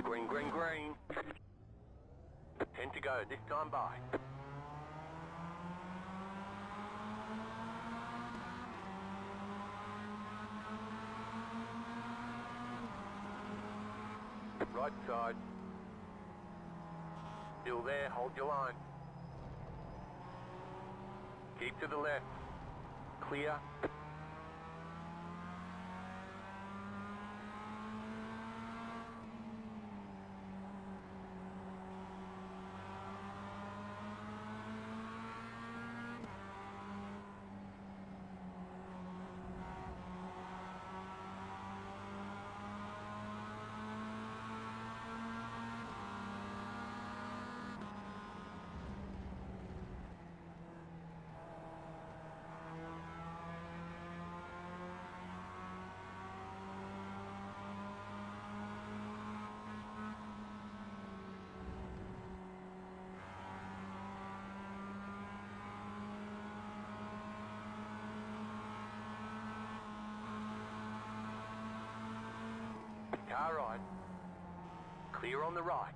Green, green, green. 10 to go, this time by. Right side. Still there, hold your line. Keep to the left. Clear. Car right. Clear on the right.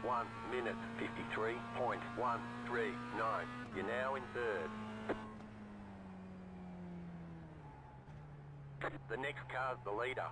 One minute 53.139. You're now in third. The next car's the leader.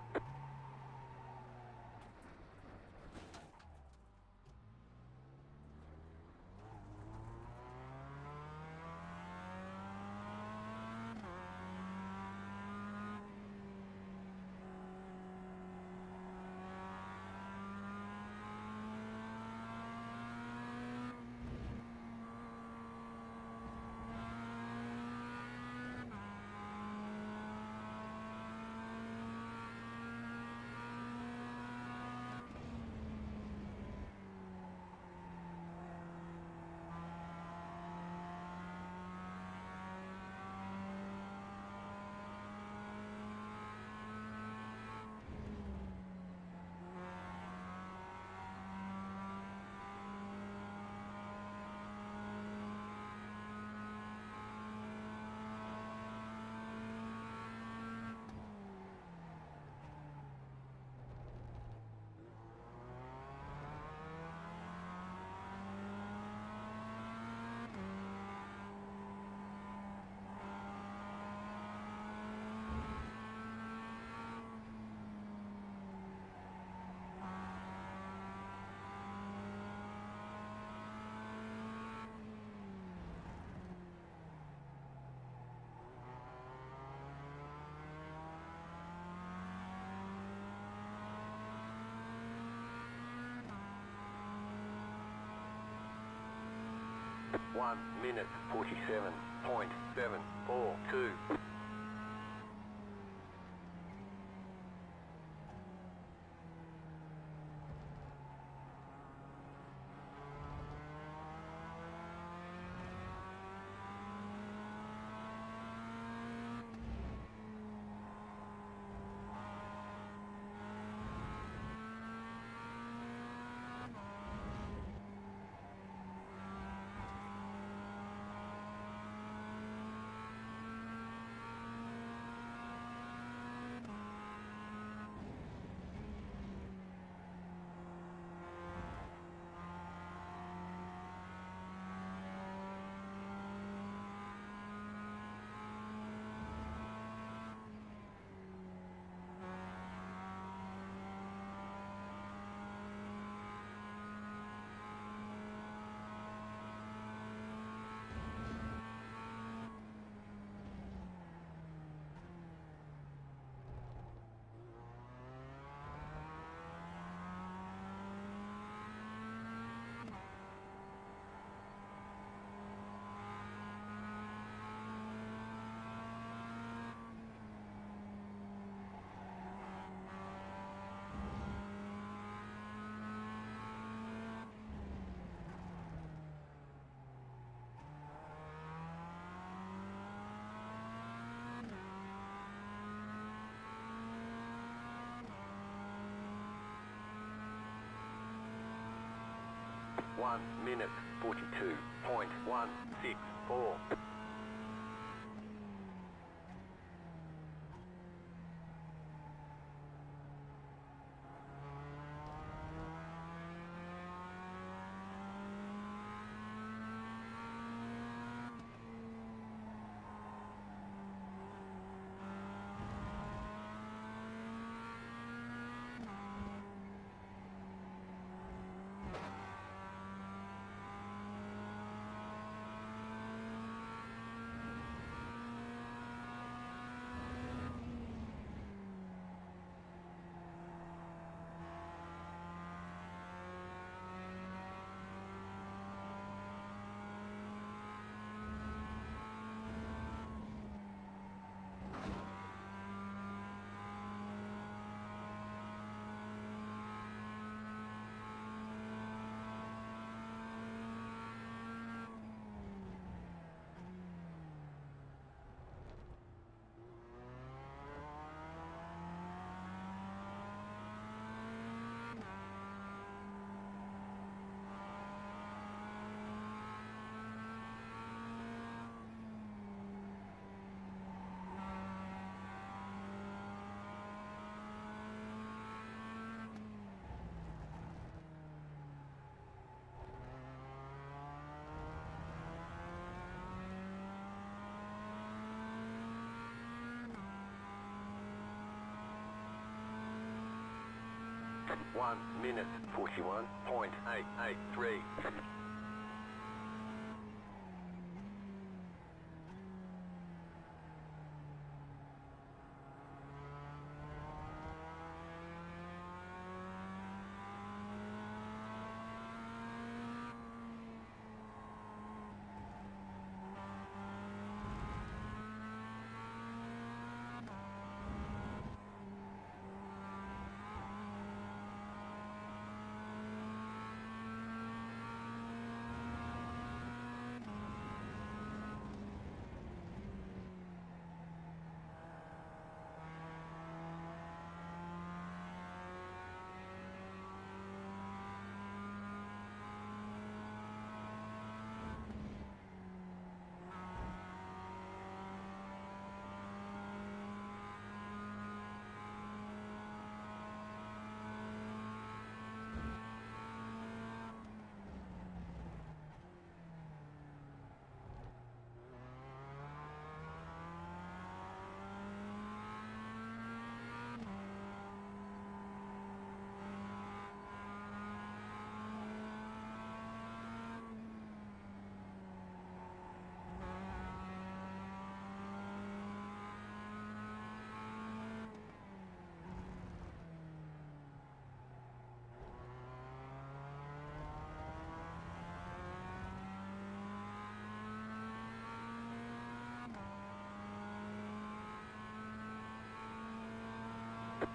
One minute 47.742. 1 minute 42.164. One minute 41.883.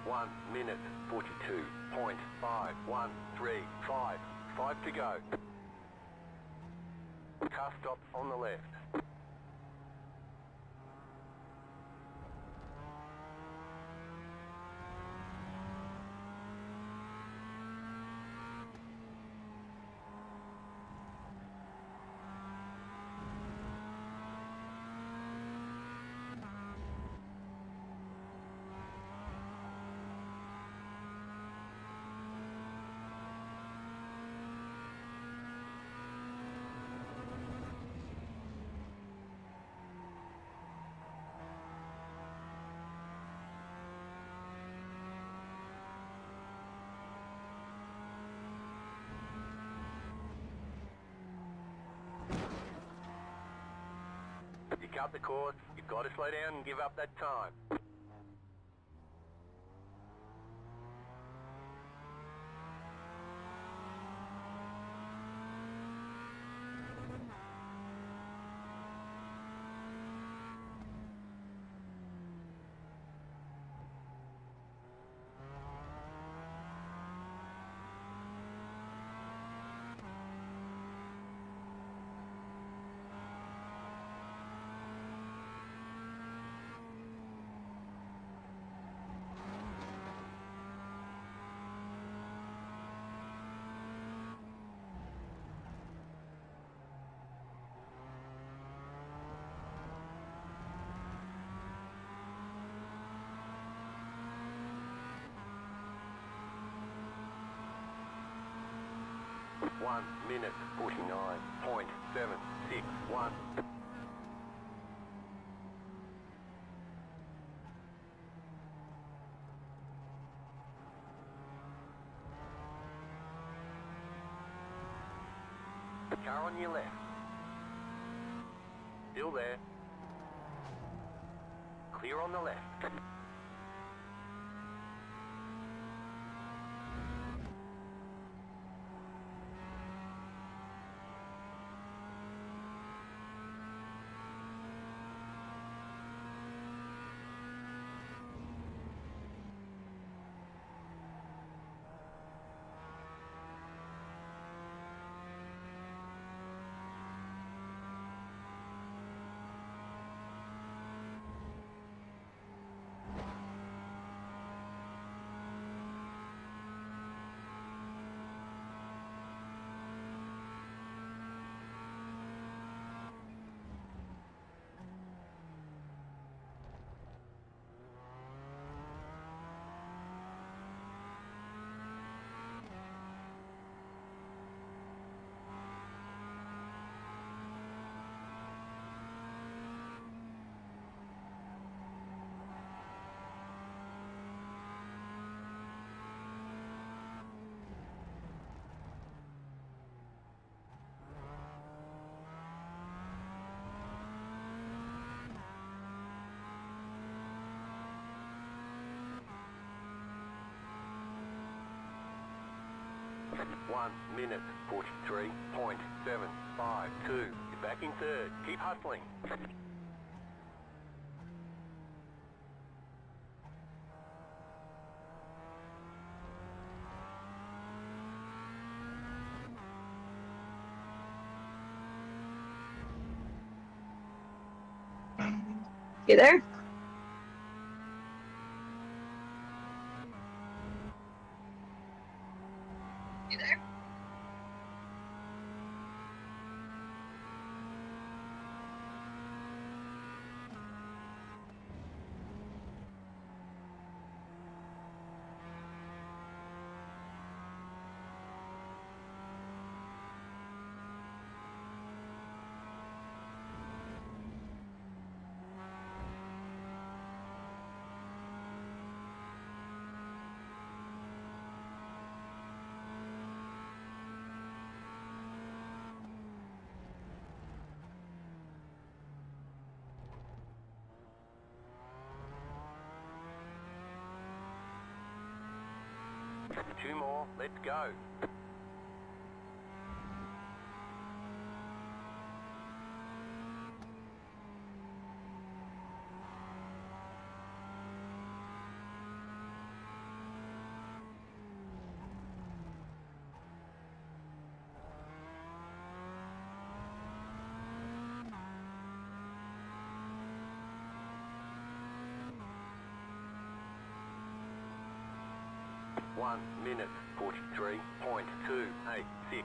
One minute 42.5135. 5 to go. Car stop on the left. You cut the course, you've got to slow down and give up that time. 1 minute 49.761. Car on your left. Still there. Clear on the left. One minute 43.752. You're back in third. Keep hustling. You there? You there? Two more. Let's go. One minute 43.286.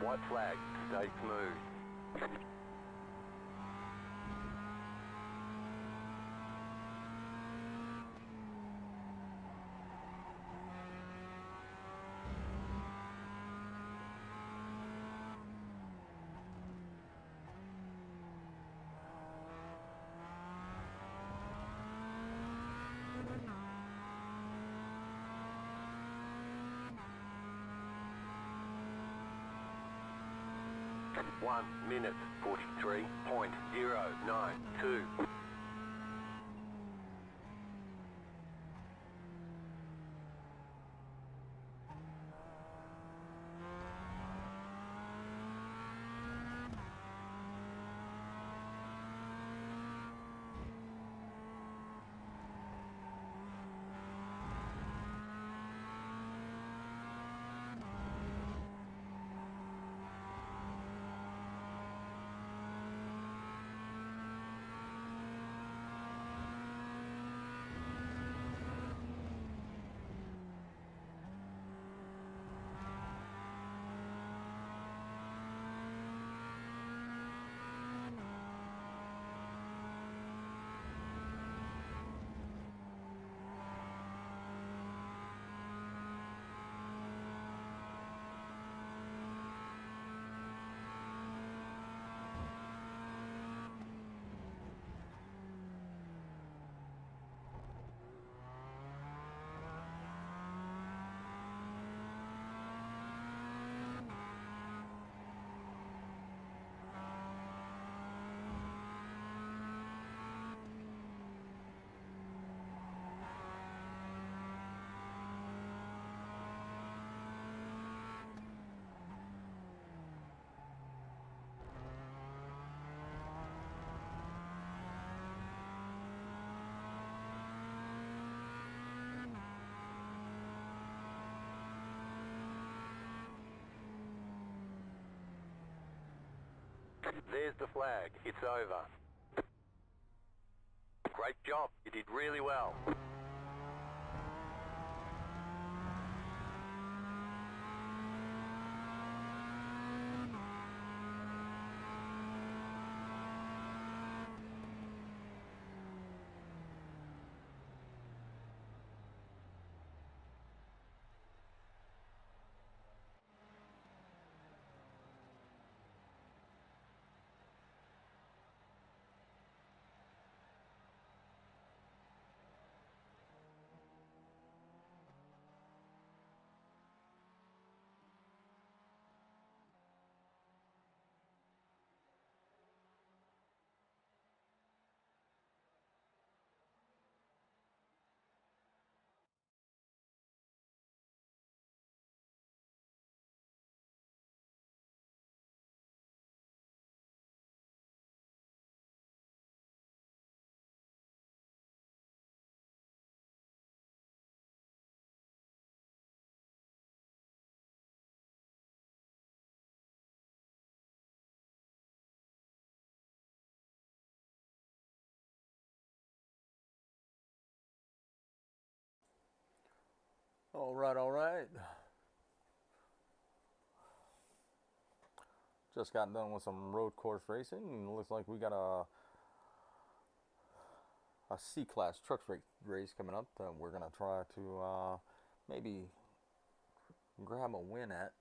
White flag. Stay smooth. 1 minute 43.092. There's the flag. It's over. Great job. You did really well. All right, all right. Just got done with some road course racing, and looks like we got a C-class trucks race coming up that we're gonna try to maybe grab a win at.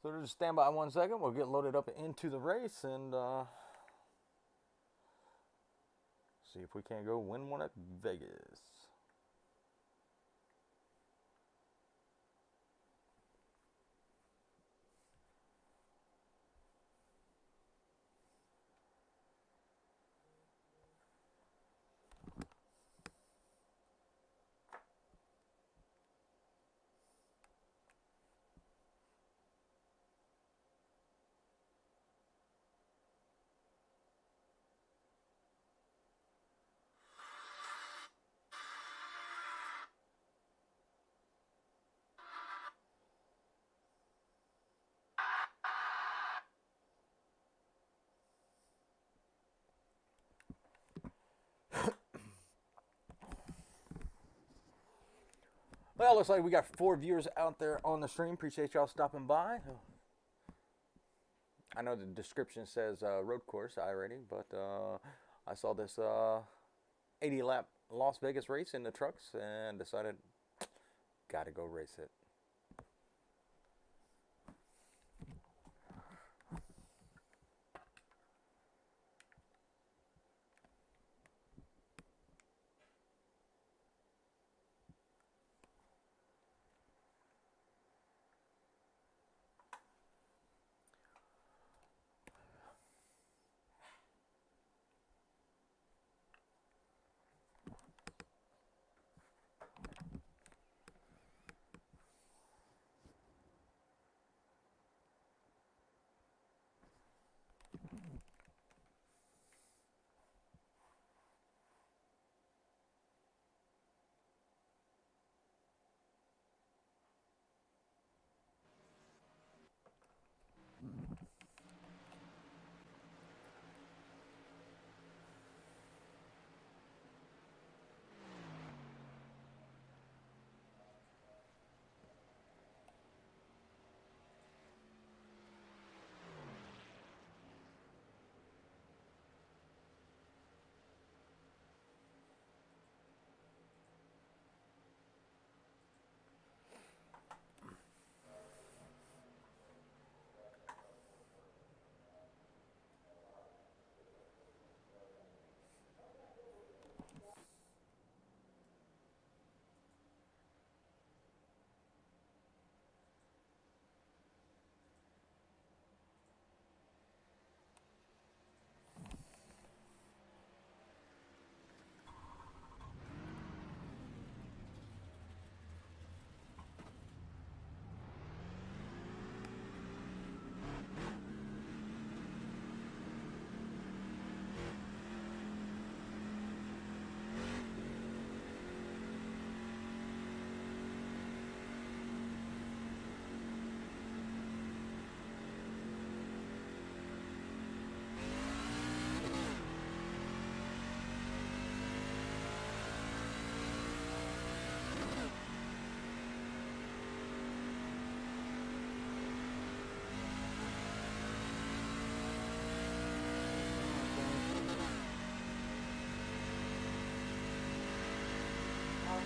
So just stand by 1 second. We'll get loaded up into the race and see if we can't go win one at Vegas. Well, looks like we got 4 viewers out there on the stream. Appreciate y'all stopping by. I know the description says road course, Irating, but I saw this 80 lap Las Vegas race in the trucks and decided, gotta go race it.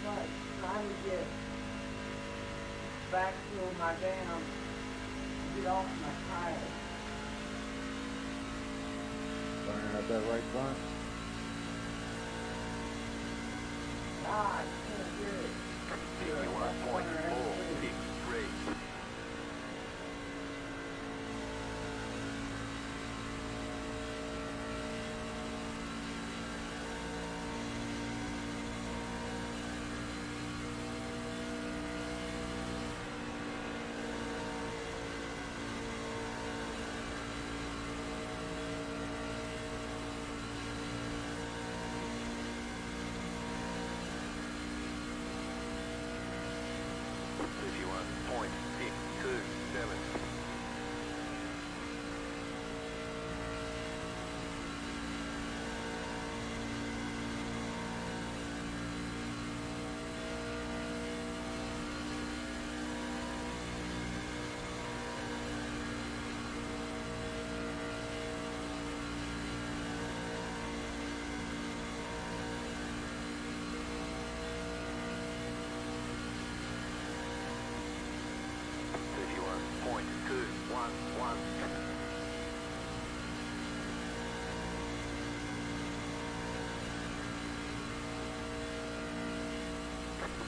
Like trying to get back to my damn get off my tires. Burning up that right front. God, I can't get it. 51.463.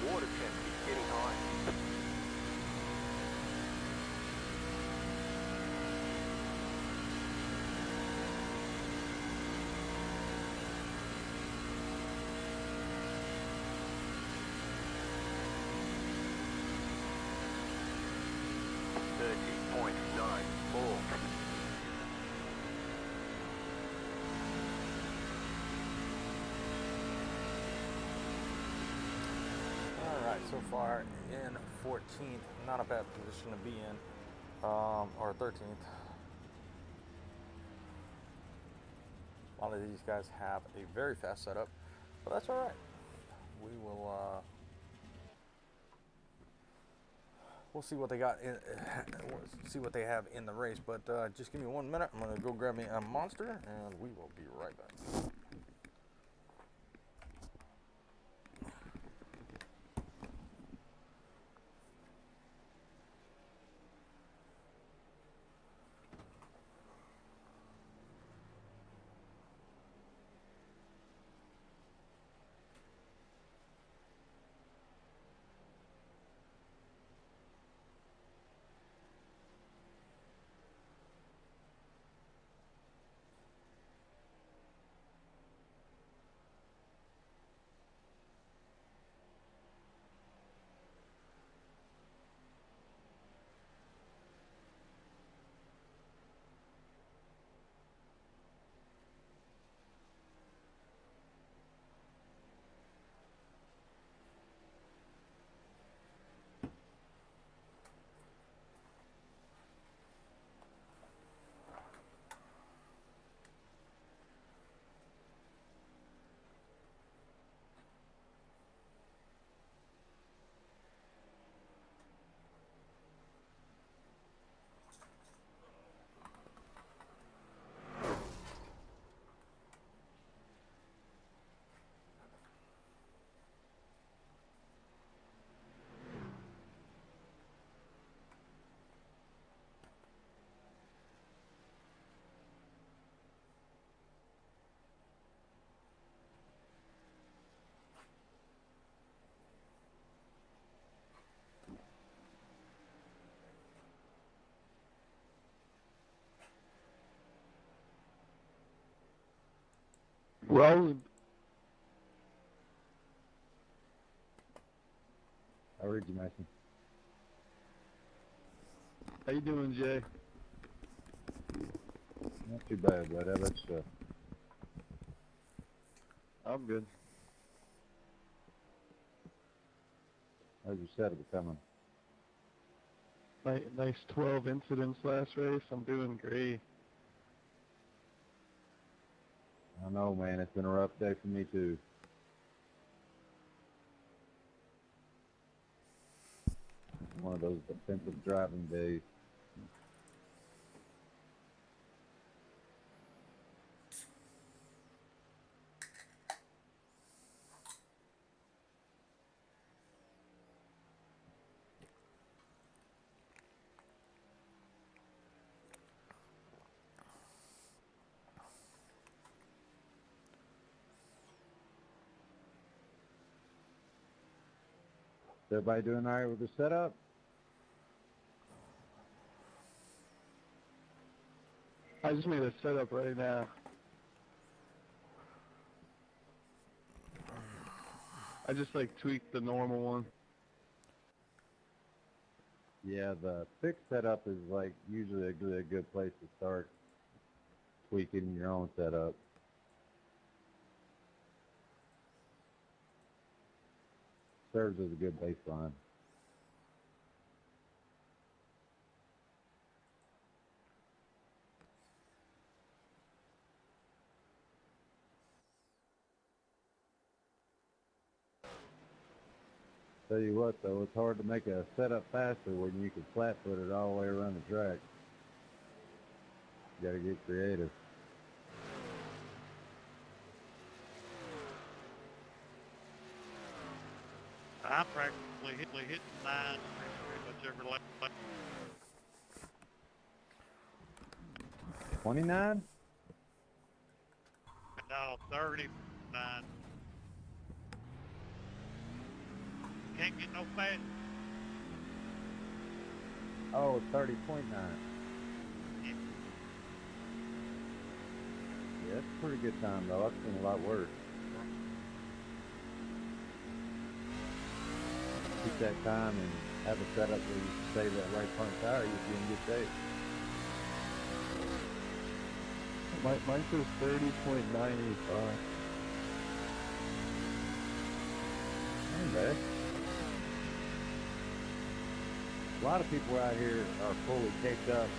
Water temperature is getting high. So far in 14th, not a bad position to be in, or 13th. A lot of these guys have a very fast setup, but that's all right. We will, we'll see what they got in, see what they have in the race. But just give me 1 minute. I'm gonna go grab me a monster, and we will be right back. Rolling. I read you, Mason. How you doing, Jay? Not too bad, bud. How about yourself? I'm good. How's your setup coming? Nice 12 incidents last race. I'm doing great. I know, man. It's been a rough day for me, too. One of those defensive driving days. Is everybody doing all right with the setup? I just made a setup right now. I just like tweaked the normal one. Yeah, the fixed setup is like usually a good place to start tweaking your own setup. Serves as a good baseline. Tell you what, though, it's hard to make a setup faster when you can flat foot it all the way around the track. You gotta get creative. I'm practically hitting 9 pretty much every lap. 29? No, 39. Can't get no faster. Oh, 30.9. Yeah. Yeah, that's a pretty good time, though. I've seen a lot worse. Keep that time and have a setup where you can save that right front tire, you'll be in good shape. Mine says 30.985. Ain't bad. A lot of people out here are fully taped up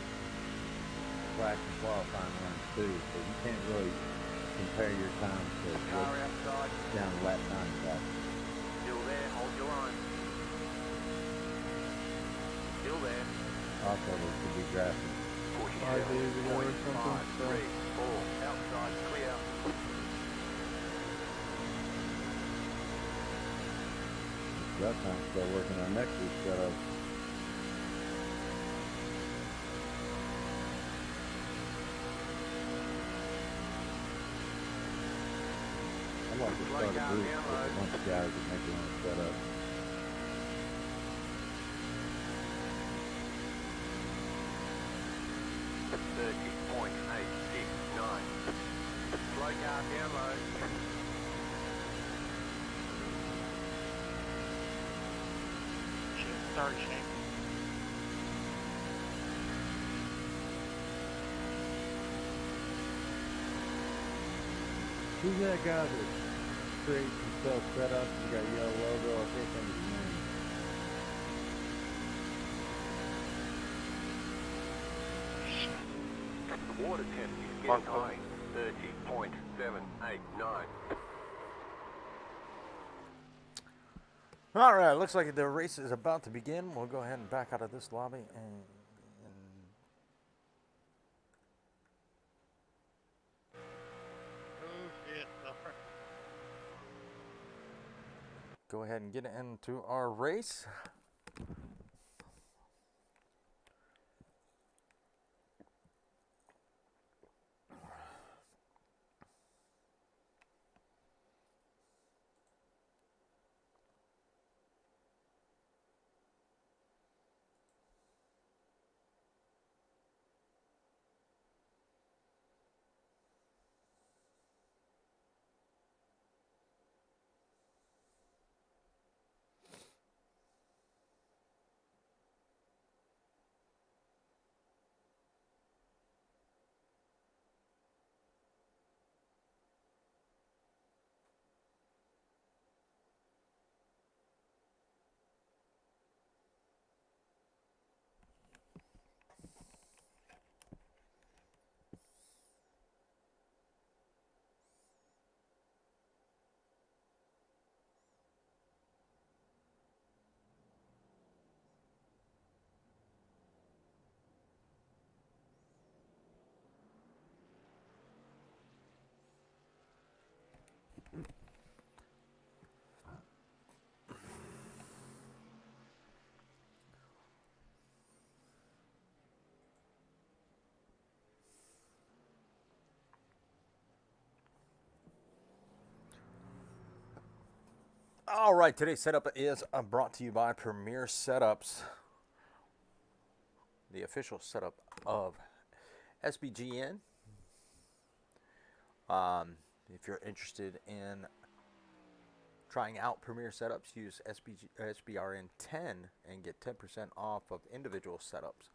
track and qualifying runs too, so you can't really compare your time to Car what's outside. down to lap 9 traffic. Still there. Hold your line. Still there. Also, there could be drafting. 5 days ago or something. 5, 3, 4. Outside. Clear. That time still working on next week's setup. I'd like to start a group with a bunch of guys that make their own setup. Slow car down low. Should start shaking. Who's that guy that creates himself setup and got a yellow logo? I can't think of his name. The water temp is getting high. 30.789. All right, looks like the race is about to begin. We'll go ahead and back out of this lobby and Oh shit, sorry. go ahead and get into our race. All right, today's setup is brought to you by Premier Setups, the official setup of SBGN. If you're interested in trying out Premier Setups, use SBRN 10 and get 10% off of individual setups.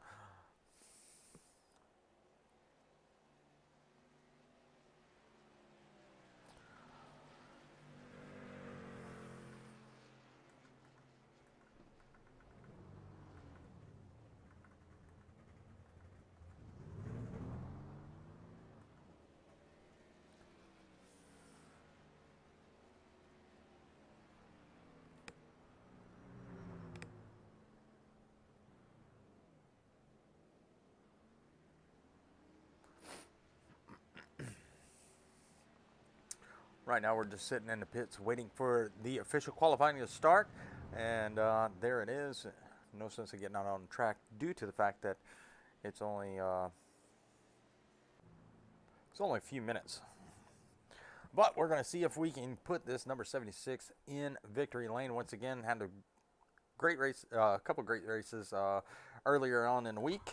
Right now we're just sitting in the pits waiting for the official qualifying to start, and there it is. No sense in getting out on the track due to the fact that it's only a few minutes. But we're going to see if we can put this number 76 in victory lane once again. Had a great race, a couple great races earlier on in the week.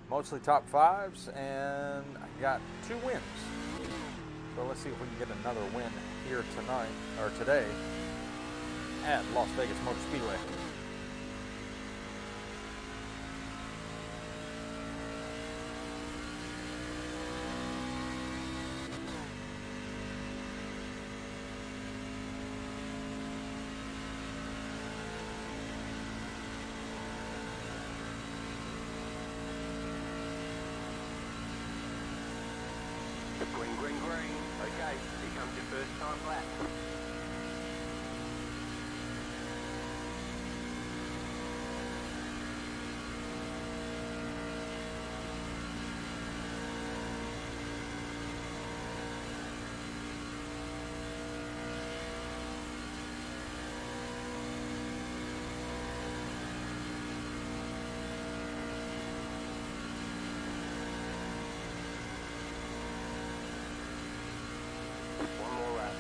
Mostly top fives, and I got 2 wins. So let's see if we can get another win here tonight, or today, at Las Vegas Motor Speedway. Green, green, green. Okay, here comes your first time lap. One more lap.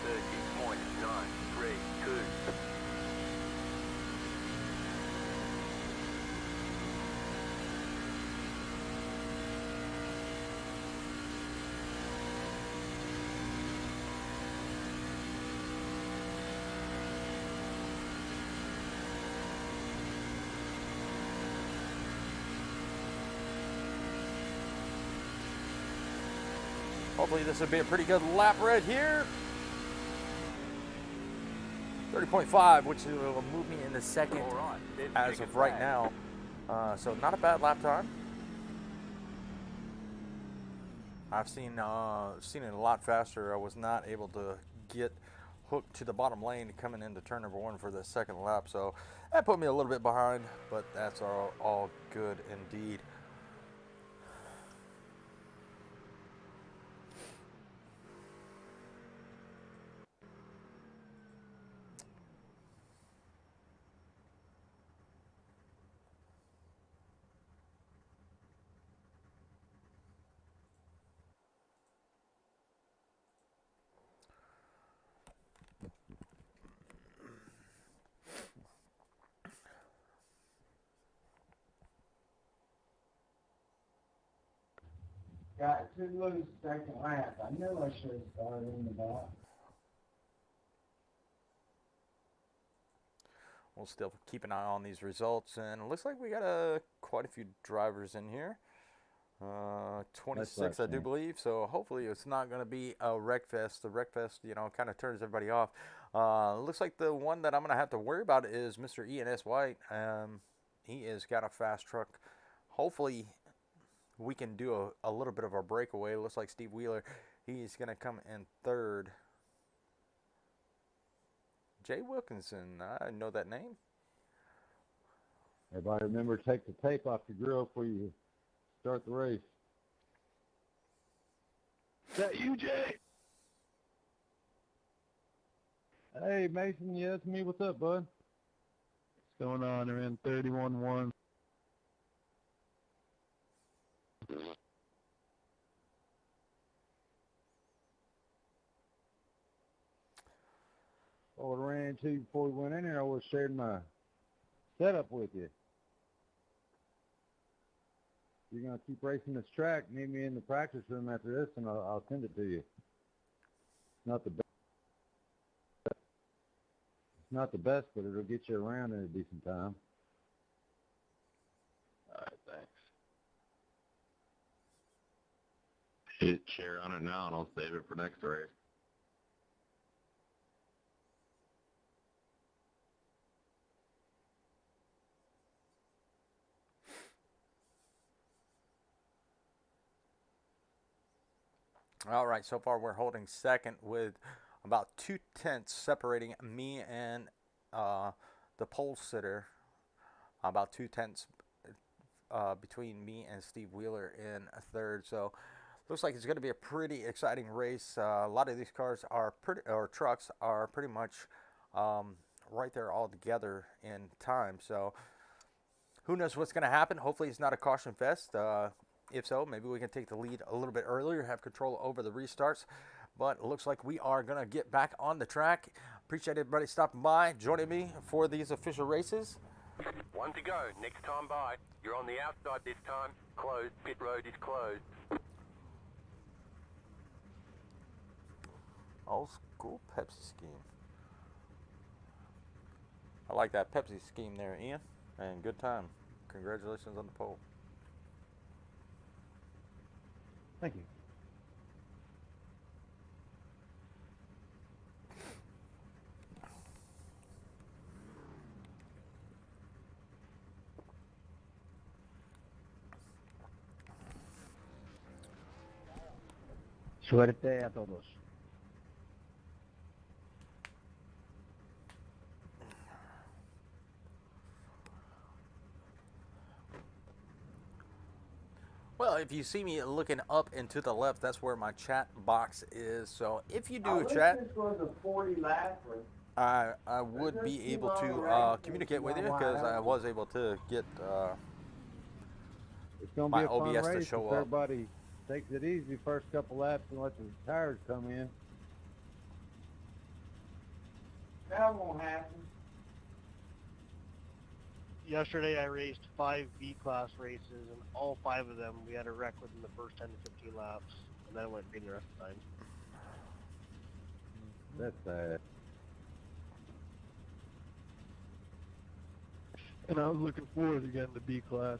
30.932. Hopefully this will be a pretty good lap right here. 30.5, which will move me into second All right, then as pick of a right flag. now. So not a bad lap time. I've seen it a lot faster. I was not able to get hooked to the bottom lane coming into turn number 1 for the second lap, so that put me a little bit behind, but that's all good indeed. Got to lose second lap. I knew I should have started in the back. We'll still keep an eye on these results, and it looks like we got quite a few drivers in here. 26, I do believe. So hopefully it's not going to be a wreck fest. The wreck fest, you know, kind of turns everybody off. Looks like the one that I'm going to have to worry about is Mr. E&S White. He has got a fast truck. Hopefully we can do a little bit of a breakaway. It looks like Steve Wheeler, he's going to come in third. Jay Wilkinson, I know that name. Everybody remember to take the tape off your grill before you start the race. Is that you, Jay? Hey, Mason, yeah, it's me. What's up, bud? What's going on? They're in 31-1. I would have ran into you before we went in there. I would have shared my setup with you. You're going to keep racing this track, meet me in the practice room after this, and I'll send it to you. Not the best. It's not the best, but it'll get you around in a decent time. All right, thanks. Hit share on it now, and I'll save it for next race. All right, so far we're holding second with about 2/10 separating me and the pole sitter. About 2/10 between me and Steve Wheeler in third. So looks like it's going to be a pretty exciting race. A lot of these cars are trucks are pretty much right there all together in time. So who knows what's going to happen? Hopefully it's not a caution fest. If so, maybe we can take the lead a little bit earlier, have control over the restarts. But it looks like we are going to get back on the track. Appreciate everybody stopping by, joining me for these official races. One to go. Next time by. You're on the outside this time. Closed. Pit road is closed. Old school Pepsi scheme. I like that Pepsi scheme there, Ian. And good time. Congratulations on the pole. Thank you. Suerte a todos. Well, if you see me looking up and to the left, that's where my chat box is. So if you do chat, This was a 40 lap race. I would be able to communicate with you because I was able to get It's going to my be a fun OBS to race show if up. everybody takes it easy first couple laps and let the tires come in. That won't happen. Yesterday I raced 5 B-class races, and all 5 of them we had a wreck within the first 10 to 15 laps, and then it went green the rest of the time. That's sad. And I was looking forward to getting the B class.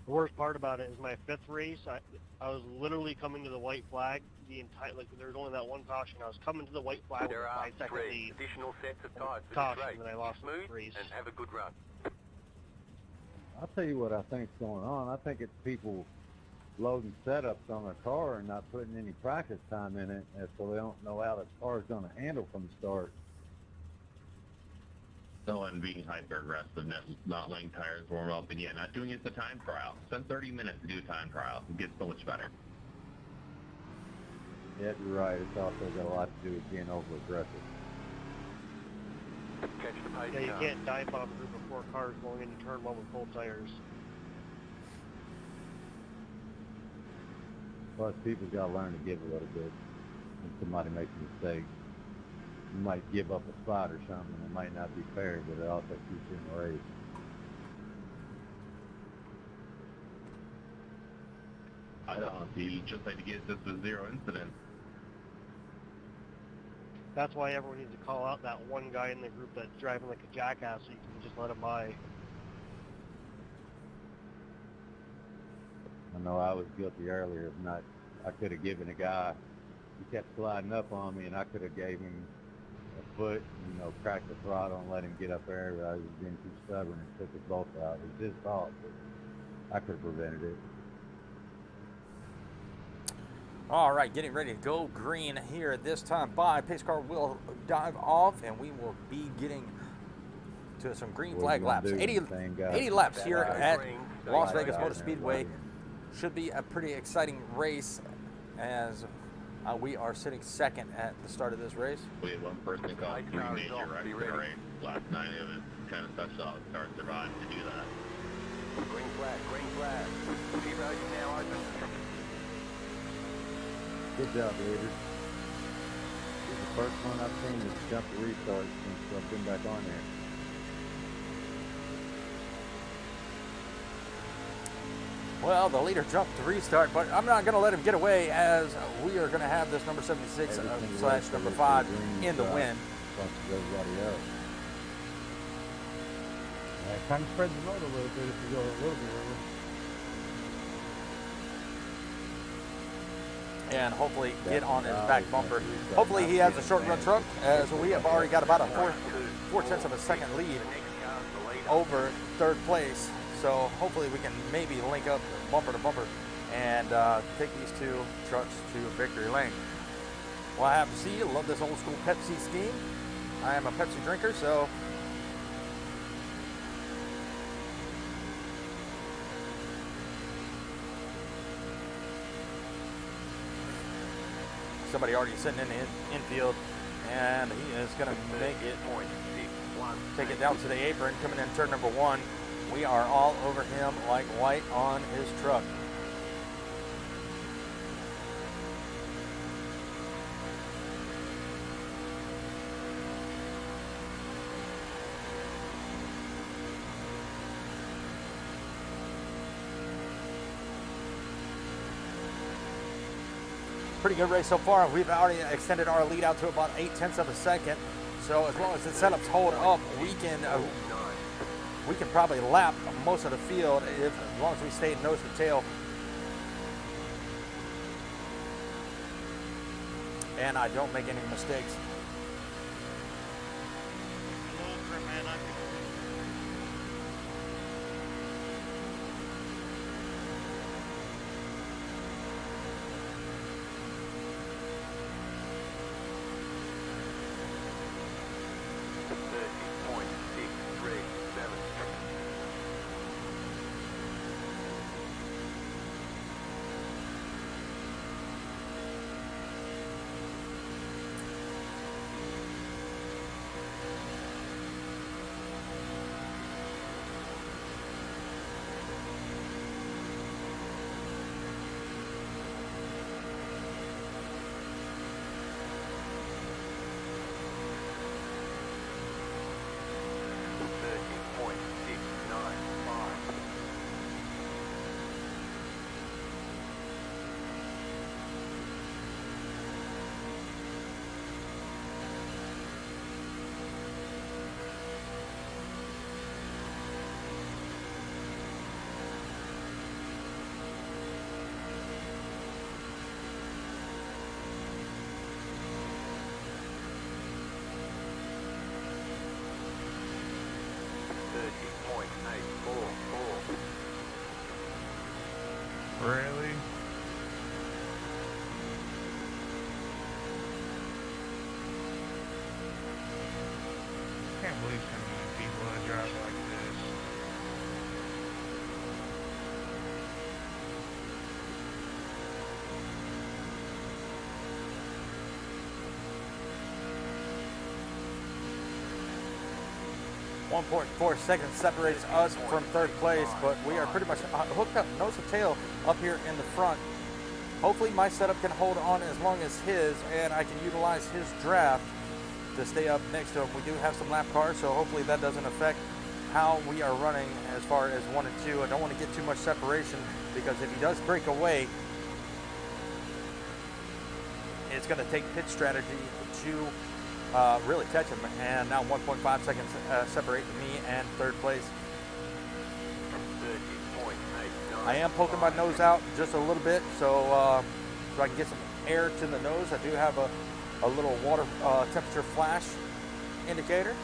The worst part about it is my 5th race, I was literally coming to the white flag the entire, like there was only that one caution. I was coming to the white flag with There a are 5-second 3 lead. additional sets of tires for this Caution, race. and I lost the Smooth race. and have a good run. I'll tell you what I think's going on. I think it's people loading setups on their car and not putting any practice time in it, and so they don't know how the car's going to handle from the start. So, and being hyper-aggressiveness, not letting tires warm up, and yet not doing it the time trial. Spend 30 minutes to do a time trial. It gets so much better. Yeah, you're right. It's also got a lot to do with being over-aggressive. Catch the pace Yeah, you car. can't dive bomb a group of 4 cars going into turn 1 with full tires. Plus, people got to learn to give a little bit. When somebody makes a mistake, you might give up a spot or something. It might not be fair, but it also keeps you in the race. I don't see. You just like to get this with 0 incidents. That's why everyone needs to call out that one guy in the group that's driving like a jackass so you can just let him by. I know I was guilty earlier of not. I could have given a guy. He kept sliding up on me, and I could have gave him a foot, you know, cracked the throttle and let him get up there. But I was being too stubborn and took us both out. It was his fault, but I could have prevented it. All right, getting ready to go green here this time by. Pace car will dive off, and we will be getting to some green What are flag you gonna laps. do? 80 Same guy. 80 laps here at Green. Las Right Vegas out Motor there, Speedway. right. Should be a pretty exciting race as we are sitting second at the start of this race. We had one person called Pace three car is major off. wrecks Be in a ready. race last night. It was kind of special how the car survived to do that. Green flag, green flag. Pit road is now open. Good job, leader. He's the first one I've seen that's jumped the restart since I've been back on there. Well, the leader jumped to restart, but I'm not going to let him get away, as we are going to have this number 76 slash number 5 in the win. Plus everybody else. Kind of spread the load a little bit if you go a little bit early. And hopefully get on his back bumper. Hopefully he has a short run truck, as we have already got about a 4/10 of a second lead over third place. So hopefully we can maybe link up bumper to bumper and take these two trucks to victory lane. Well, I have to see you. Love this old school Pepsi scheme. I am a Pepsi drinker, so somebody already sitting in the infield, and he is going to make it, take it down to the apron, coming in turn number 1. We are all over him like white on his truck. Pretty good race so far. We've already extended our lead out to about 0.8 of a second. So as long as the setups hold up, we can probably lap most of the field as long as we stay nose to tail. And I don't make any mistakes. Really? Can't believe so many people that drive like this. .4 seconds separates us from third place, but we are pretty much hooked up nose to tail up here in the front. Hopefully my setup can hold on as long as his, and I can utilize his draft to stay up next to him. We do have some lap cars, so hopefully that doesn't affect how we are running as far as 1 and 2. I don't want to get too much separation, because if he does break away, it's going to take pit strategy to really catch him. And now 1.5 seconds separate me and third place. I am poking my nose out just a little bit, so I can get some air to the nose. I do have a little water temperature flash indicator.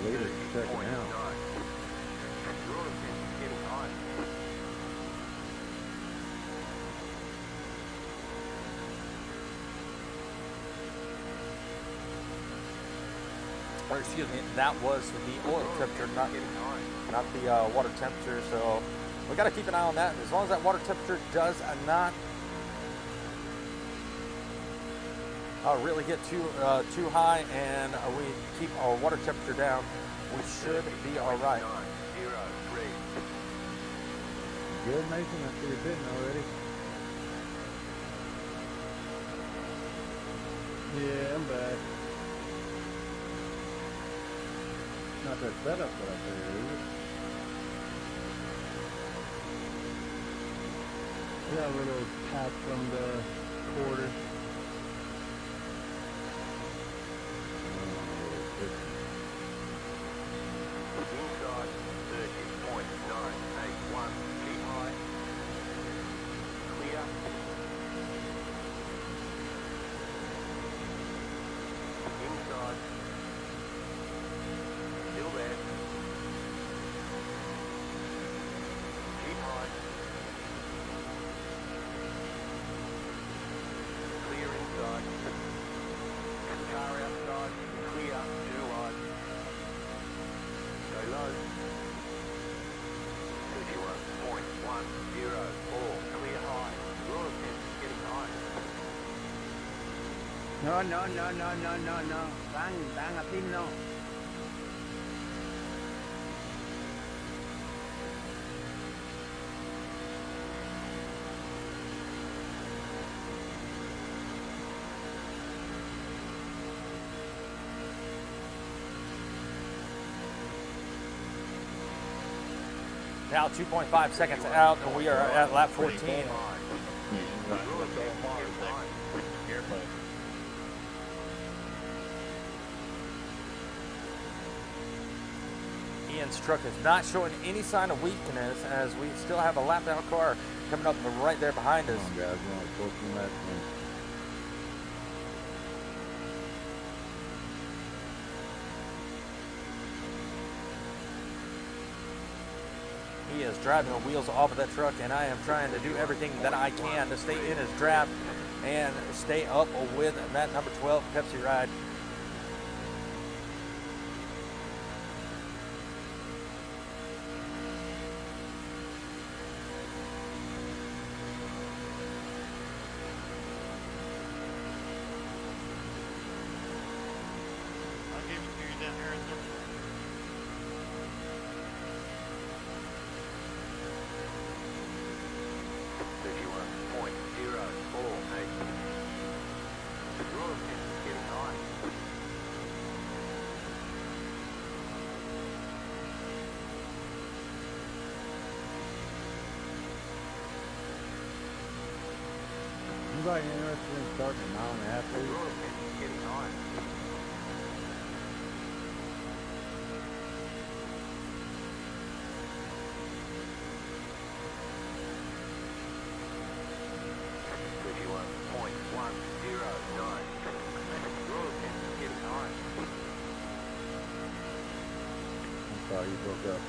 Leader's checking out. or excuse me, that was the oil temperature, not the water temperature. So we got to keep an eye on that. As long as that water temperature does not really get too high, and we keep our water temperature down, we should be all right. Good, Mason? I see you're bidding already. Yeah, I'm back. Not that setup that I figured, is it? I got a little tap from the quarter. Inside 30.981. Keep high. Clear. Inside. Still there. Keep high. Clear inside. Car outside. Clear. Too wide. Go low. 31.104. Clear high. Roll attempt. Getting high. No. Đang ở tim no. Now 2.5 seconds out, and we are at lap 14. Ian's truck is not showing any sign of weakness, as we still have a lap down car coming up right there behind us. Come on, guys. We're only 14 laps in. He is driving the wheels off of that truck, and I am trying to do everything that I can to stay in his draft and stay up with that number 12 Pepsi ride. I'll give it to you down here. 31.048. Anybody interested in starting a mile and a half lead? Getting high. I'm sorry, you broke up.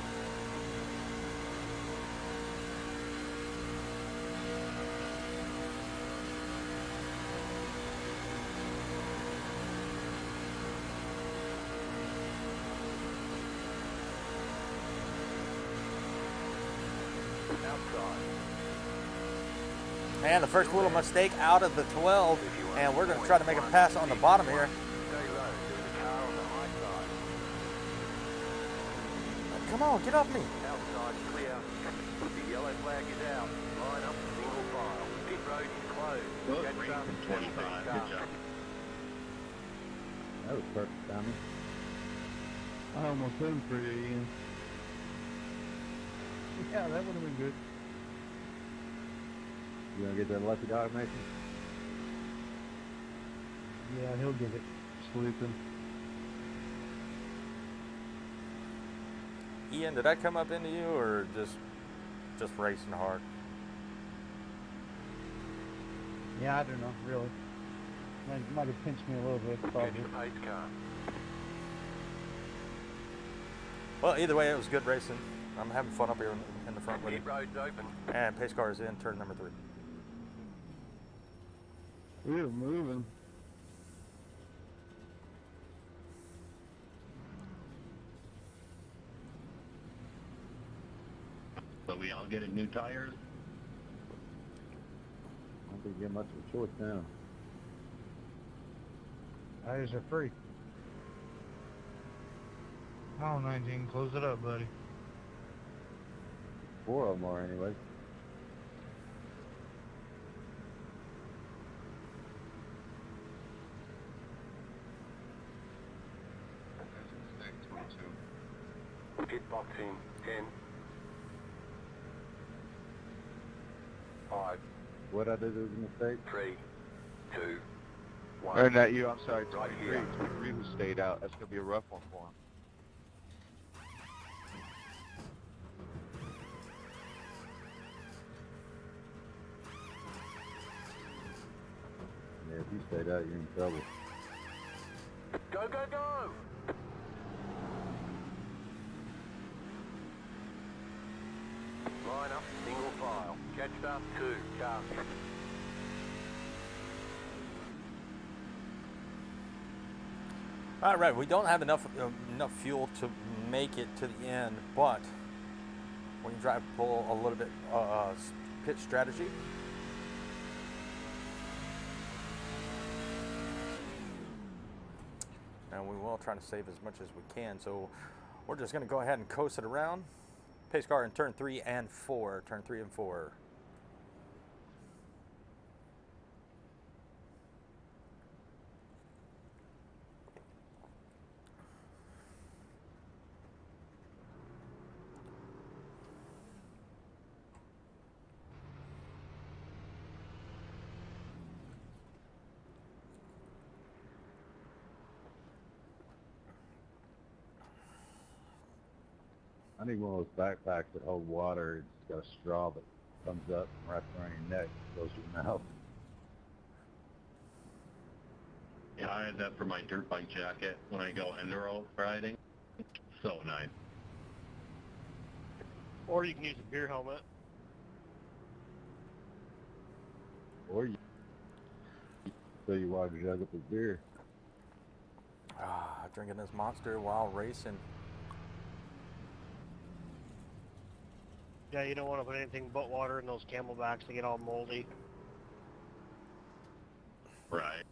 And the first little mistake out of the 12, and we're going to try to make a pass on the bottom here. Come on, get off me. Outside clear. The yellow flag is out. Line up, single file. Pit road is closed. Good race in 25. Good job. That was perfect timing. I almost hit him for you, Ian. Yeah, that would have been good. You gonna get that lucky dog, Mason? Yeah, he'll get it. Sleeping. Ian, did I come up into you, or just racing hard? Yeah, I don't know, really. Might have pinched me a little bit, probably. Good pace car. Well, either way, it was good racing. I'm having fun up here in the front with you. Pit road's open. And pace car is in turn number 3. We were moving. So we all get new tires. I don't think you get much of a choice now. Tires are free. Come on, 19, close it up, buddy. 4 of them are anyway. Pit box in 10, 5, What I did was a mistake. 3, 2, 1. Or not you, I'm sorry, Right 23. here. 23 who stayed out. That's going to be a rough one for him. Yeah, if you stayed out, you're in trouble. Go, go, go! Line up, single file. Catched up, 2, cast. All right, we don't have enough fuel to make it to the end, but we can try to pull a little bit pit strategy. And we will try to save as much as we can. So we're just going to go ahead and coast it around. Pace car in turn 3 and 4. Turn 3 and 4. I need one of those backpacks that hold water. It's got a straw that comes up and wraps around your neck, goes to your mouth. Yeah, I had that for my dirt bike jacket when I go enduro riding. So nice. Or you can use a beer helmet. Or you fill your water jug up with beer. Drinking this monster while racing. Yeah, you don't want to put anything but water in those camelbacks to get all moldy. Right.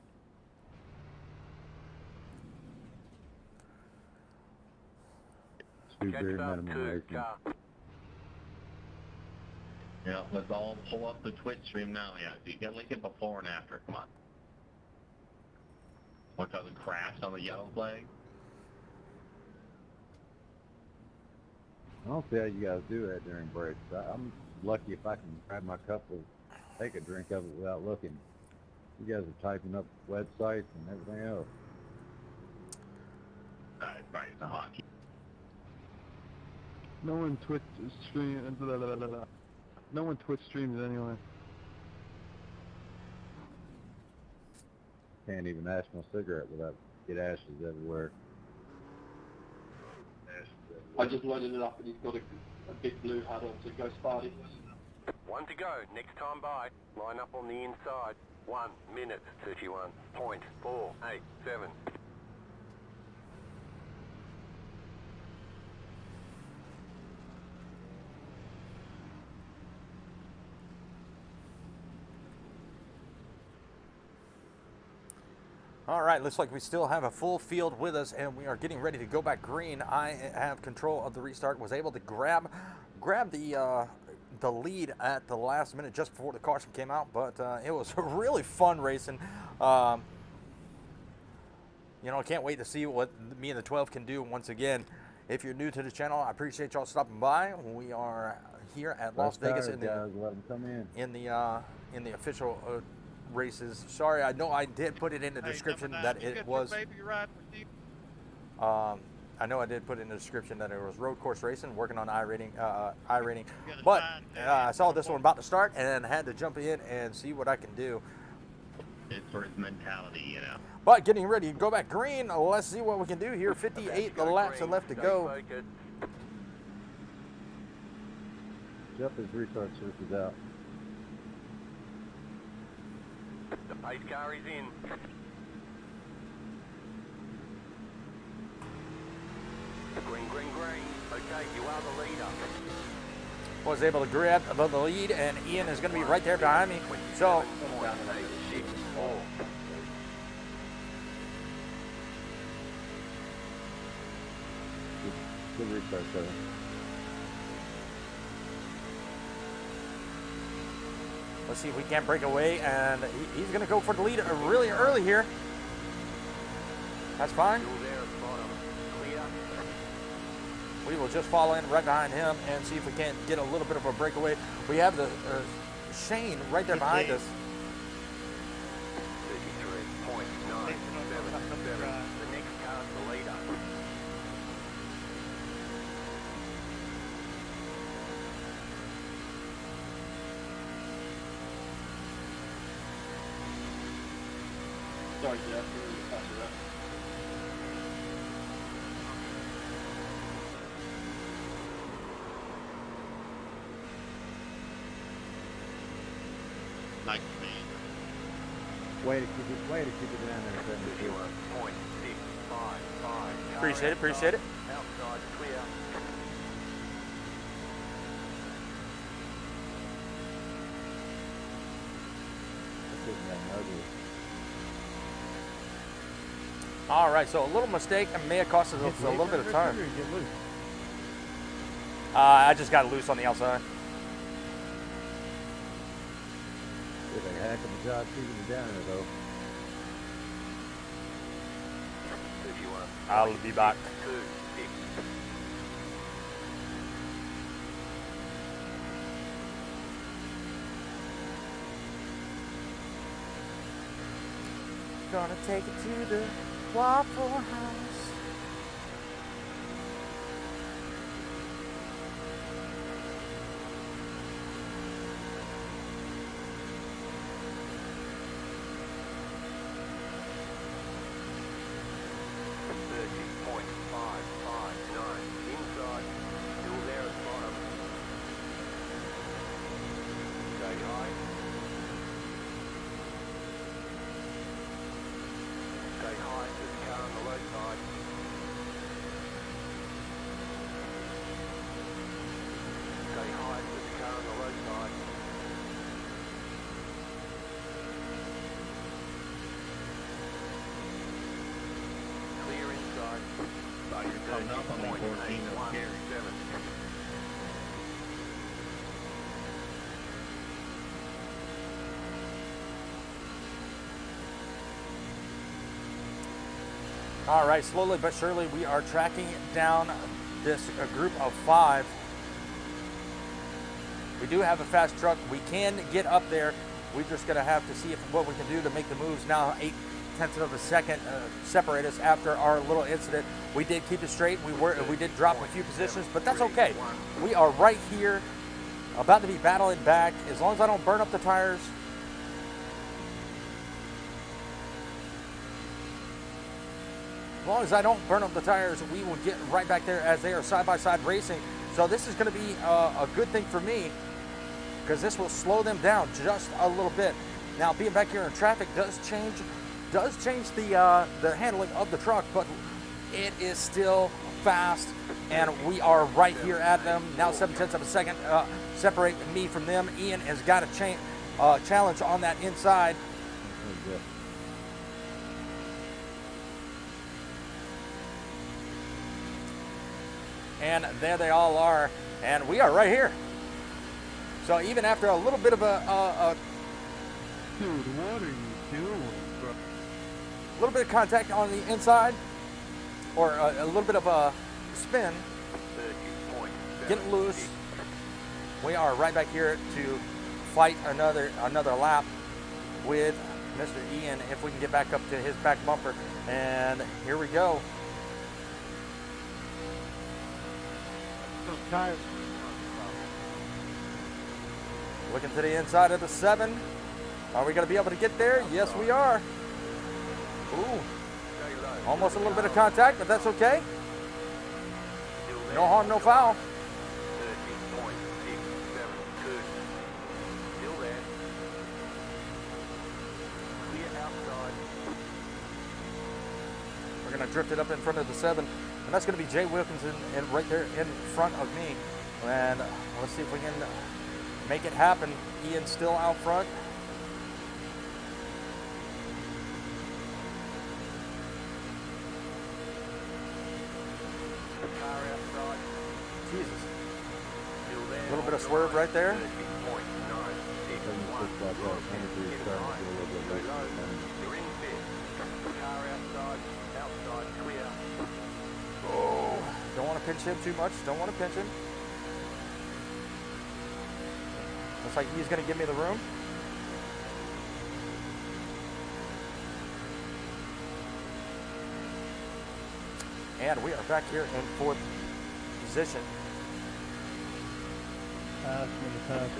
Two beer Catched up, minimum 2, racing. cast. Yeah, let's all pull up the Twitch stream now. Yeah, so you can link it before and after. Come on. Look how the crash on the yellow flag. I don't see how you guys do that during breaks. I'm lucky if I can grab my cup and take a drink of it without looking. You guys are typing up websites and everything else. Right, the hockey. No one Twitch streams. No one Twitch streams anyway. Can't even ash my cigarette without get ashes everywhere. I just loaded it up and he's got a big blue hat on to go Sparty. 1 to go, next time by. Line up on the inside. 1 minute, 31.487. All right, looks like we still have a full field with us, and we are getting ready to go back green. I have control of the restart. Was able to grab the lead at the last minute just before the caution came out, but it was really fun racing. You know, I can't wait to see what me and the 12 can do once again. If you're new to the channel, I appreciate y'all stopping by. We are here at Las Vegas in guys, let them come in the official races. Sorry, I know I did put it in the description that it was. I know I did put in the description that it was road course racing, working on Irating, but I saw this one about to start and had to jump in and see what I can do. It's for his mentality, you know. But getting ready to go back green. Let's see what we can do here. 58 the laps are left to go. Jeff his restart switches out. The pace car is in. Green, green, green. Okay, you are the leader. was able to grab the lead, and Ian is going to be right there behind me. So, Good restart, Kevin. let's see if we can't break away, and he's going to go for the lead really early here. That's fine. We will just follow in right behind him and see if we can't get a little bit of a breakaway. We have the Shane right there behind us. 33.977. The next car's the leader. Sorry, Jeff, you're pass it up. Nice man. Way to keep it down there, 72. 51.655. Appreciate it, appreciate it. Outside clear. That's getting that ugly. All right, so a little mistake may have cost us a little bit of time. I just got loose on the outside. Did a heck of a job keeping it down there, though. I'll be back. 26. Gonna take it to the Waffle House. Inside, still there at the bottom. Stay high. Stay high to the car on the low side. Stay high to the car on the low side. Clear inside. Thought you were coming up on me 14. That's scary. 7. All right, slowly but surely we are tracking down this group of 5. We do have a fast truck. We can get up there. We're just gonna have to see what we can do to make the moves. Now 0.8 of a second separate us after our little incident. We did keep it straight. We did drop a few positions, but that's okay. We are right here, about to be battling back. As long as I don't burn up the tires. As long as I don't burn up the tires, we will get right back there as they are side-by-side racing. So this is going to be a good thing for me, because this will slow them down just a little bit. Now, being back here in traffic does change the handling of the truck, but it is still fast, and we are right here at them. Now 0.7 of a second separate me from them. Ian has got a challenge on that inside. And there they all are, and we are right here. So even after a little bit of a Dude, what are you doing, bro? little bit of contact on the inside, or a little bit of a spin, getting loose, we are right back here to fight another lap with Mr. Ian if we can get back up to his back bumper. And here we go. Those tires. Looking to the inside of the 7. Are we going to be able to get there? Yes, we are. Ooh. Almost a little bit of contact, but that's okay. No harm, no foul. 30.672. Still there. Clear outside. We're going to drift it up in front of the 7. And that's going to be Jay Wilkinson and right there in front of me. And let's see if we can make it happen. Ian's still out front. Car outside. Jesus. Still there. A little bit of swerve right there. 30.961. You're in fifth. Car outside. Outside clear. Oh, don't want to pinch him too much. Don't want to pinch him. Looks like he's going to give me the room. And we are back here in fourth position. Pass me, pass me.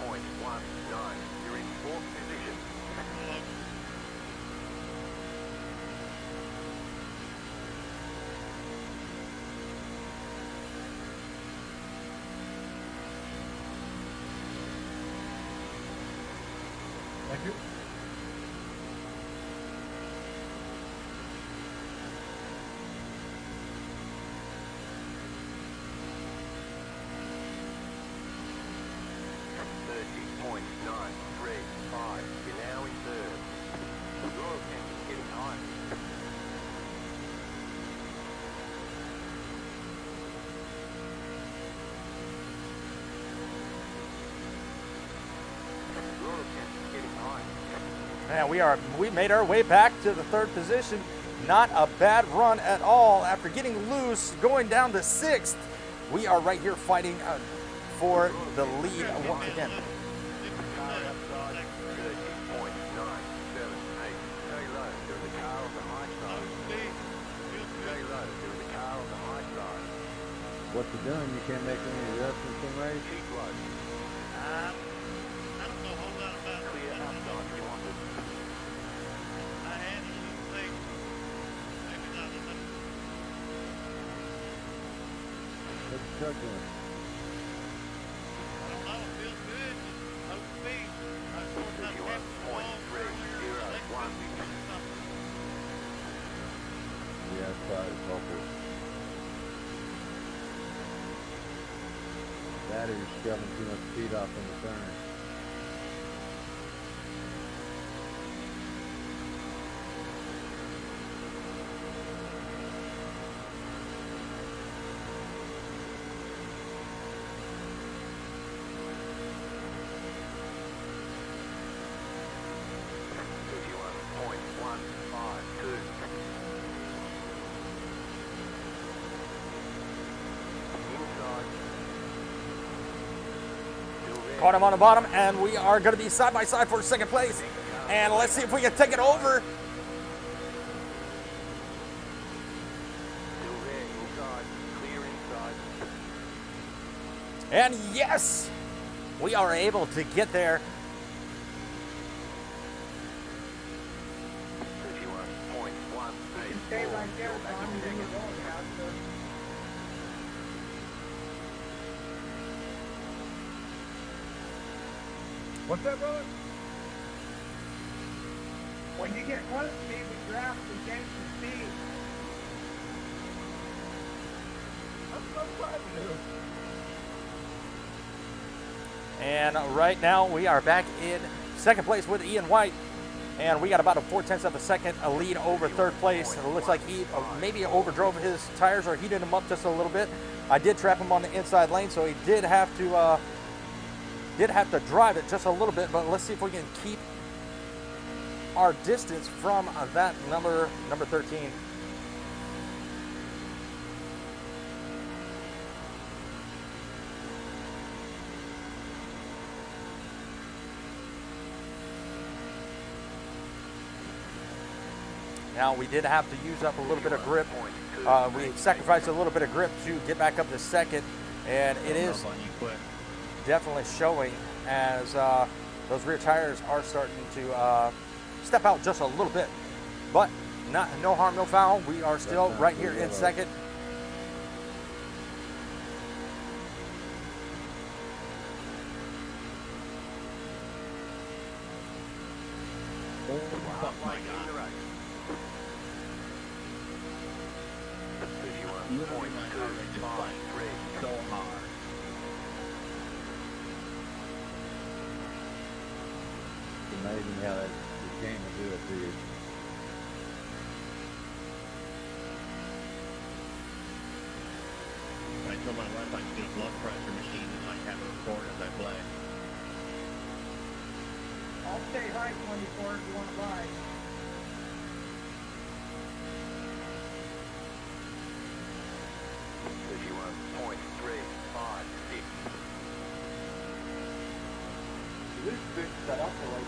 31.19. You're in fourth position. Thank you. You're now in third. Your attention getting high. Your attention getting high. Man, we made our way back to the third position. Not a bad run at all. After getting loose, going down to sixth, we are right here fighting for the lead once again. Car outside. 30.978. Stay low. There's a car on the high side. Stay low. There's a car on the high side. What you doing? You can't make any adjustments in race? Keep low. I don't know a whole lot about it. Clear outside if you want it. I had a little thing. Maybe not enough. What's the truck doing? I don't know. It feels good. Just low speed. I was going up 51.301. Yeah, that's probably awful. Battery's shoving too much speed off in the turn. Caught him on the bottom, and we are going to be side by side for second place. And let's see if we can take it over. Still there, inside, clear inside. And yes, we are able to get there. 31.184. Stay right there, Tom. You didn't go faster. What's that, brother? When you get close to me, we draft and change the speed. I'm so proud of you. And right now we are back in second place with Ian White. And we got about a 0.4 of a second a lead over third place. It looks like he maybe overdrove his tires or heated them up just a little bit. I did trap him on the inside lane, so he did have to drive it just a little bit. But let's see if we can keep our distance from that number 13. Now we did have to use up a little bit of grip. We sacrificed a little bit of grip to get back up to second, and it is definitely showing as those rear tires are starting to step out just a little bit. But no harm, no foul. We are still right here in second. amazing how that the game will do it to you. I told my wife I could get a blood pressure machine and I have it record as I play. I'll stay high 24 if you want to buy. 31.356. This fix that up already.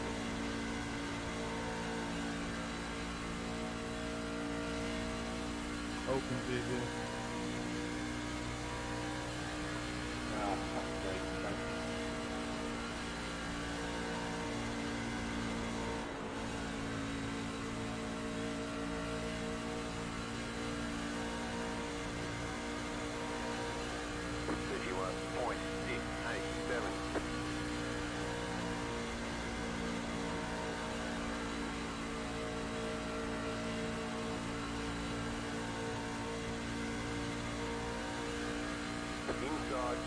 Open video. Ah, that's great. Thanks. Inside.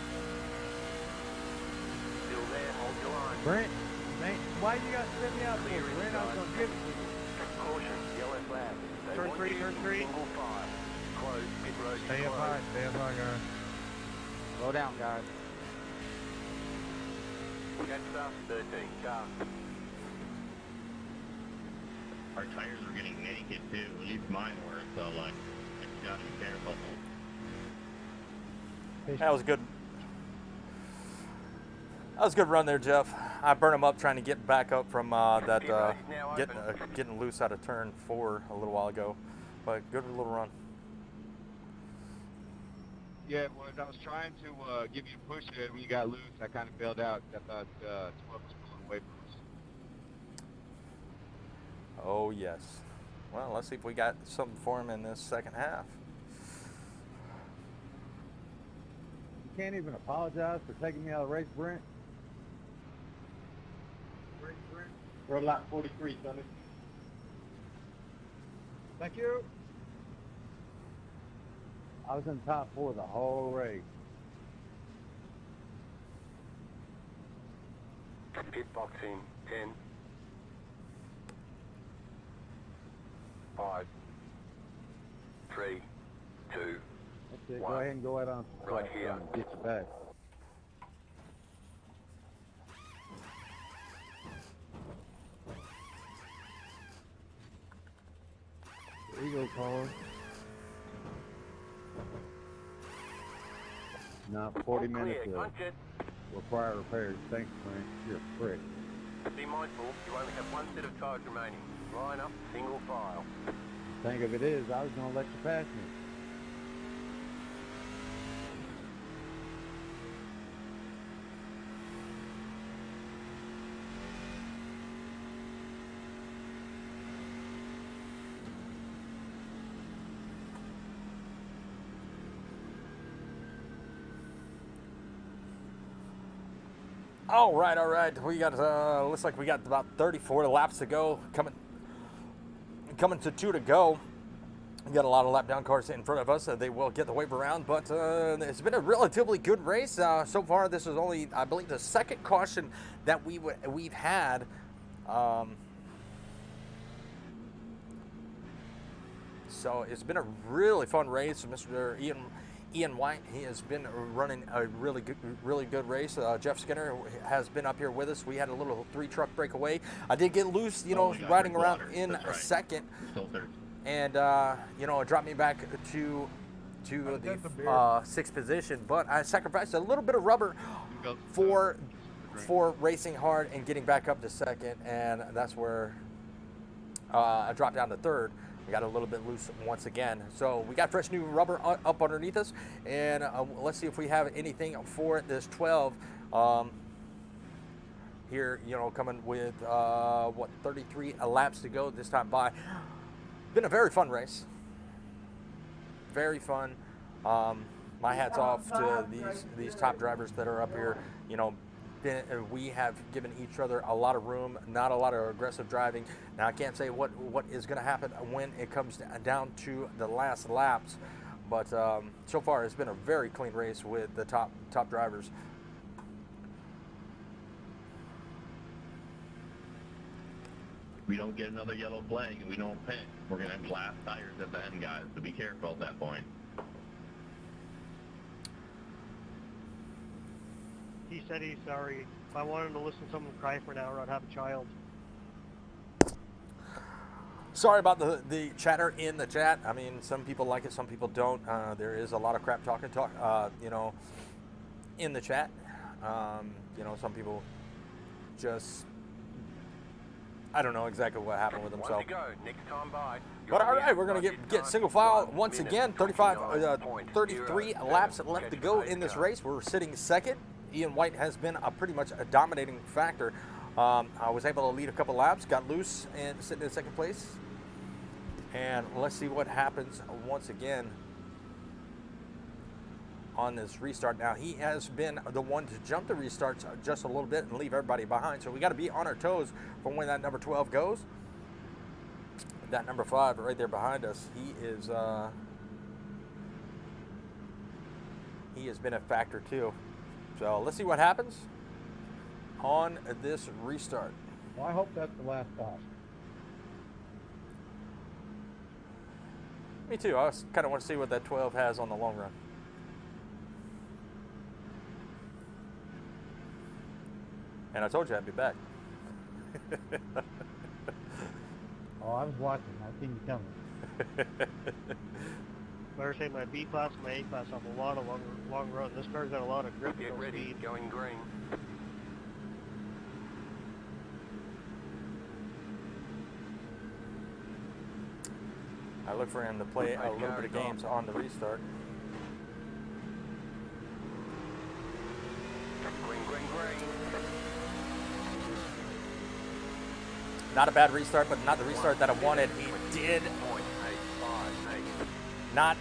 Still there, hold your line. Brent, man, why you got to send me out there? Clear Brent, I was inside. going to give it to you. Caution, yellow flag. They Turn want three, you turn in three. Single file. Close, pit road is Stay up closed. high, guys. Slow down, guys. Catch stuff, 13, car. Our tires are getting naked too, at least mine were, so like, you gotta be careful. That was good. That was a good run there, Jeff. I burned him up trying to get back up from getting loose out of turn 4 a little while ago, but good little run. Yeah, well, I was trying to give you a push there when you got loose. I kind of bailed out. I thought 12 was pulling away from us. Oh yes. Well, let's see if we got something for him in this second half. You can't even apologize for taking me out of the race, Brent. We're on lap 43, Sonny. Thank you. I was in top 4 the whole race. Pit box in 10. 5. 3. 2. That's it. Wow. Go ahead and go out on Right here. and get you back. There you go, caller. Now 40 minutes Clear, of punch it. require repairs. Thanks, Frank. You're a prick. Be mindful, you only have one set of tires remaining. Line up, single file. Thing of it is, I was going to let you pass me. All right. We got looks like we got about 34 laps to go. Coming to 2 to go. We got a lot of lap down cars in front of us. They will get the wave around, but it's been a relatively good race so far. This is only, I believe, the second caution that we've had. So it's been a really fun race. Mr. Ian White, he has been running a really good race. Jeff Skinner has been up here with us. We had a little 3-truck breakaway. I did get loose, riding around in second. And, it dropped me back to the 6th position. But I sacrificed a little bit of rubber for racing hard and getting back up to second. And that's where I dropped down to 3rd. We got a little bit loose once again. So we got fresh new rubber up underneath us. And let's see if we have anything for this 12. Here, coming with, 33 laps to go this time by. Been a very fun race. Very fun. My hat's off to these top drivers that are up here. We have given each other a lot of room, not a lot of aggressive driving. Now I can't say what is going to happen when it comes down to the last laps, but so far it's been a very clean race with the top drivers. we don't get another yellow flag and we don't pit, we're going to blast tires at the end, guys. So be careful at that point. He said he's sorry. If I wanted to listen to someone cry for an hour, I'd have a child. Sorry about the chatter in the chat. I mean, some people like it, some people don't. There is a lot of crap talking, you know, in the chat. You know, some people just, I don't know exactly what happened with them. So, but all right, we're gonna get single file once again. 33 laps left to go in this race. We're sitting second. Ian White has been pretty much a dominating factor. I was able to lead a couple laps, got loose, and sitting in second place. And let's see what happens once again on this restart. Now, he has been the one to jump the restarts just a little bit and leave everybody behind. So we got to be on our toes for when that number 12 goes. That number 5 right there behind us, he has been a factor too. So let's see what happens on this restart. Well, I hope that's the last stop. Me too. I kind of want to see what that 12 has on the long run. And I told you I'd be back. Oh, I was watching. I seen you coming. Better say my B class and my A class have a lot of long run. This car's got a lot of grip. Get ready, speed. going green. I look for him to play a little bit of games on the restart. Green, green, green. Not a bad restart, but not the restart that I wanted. He did not.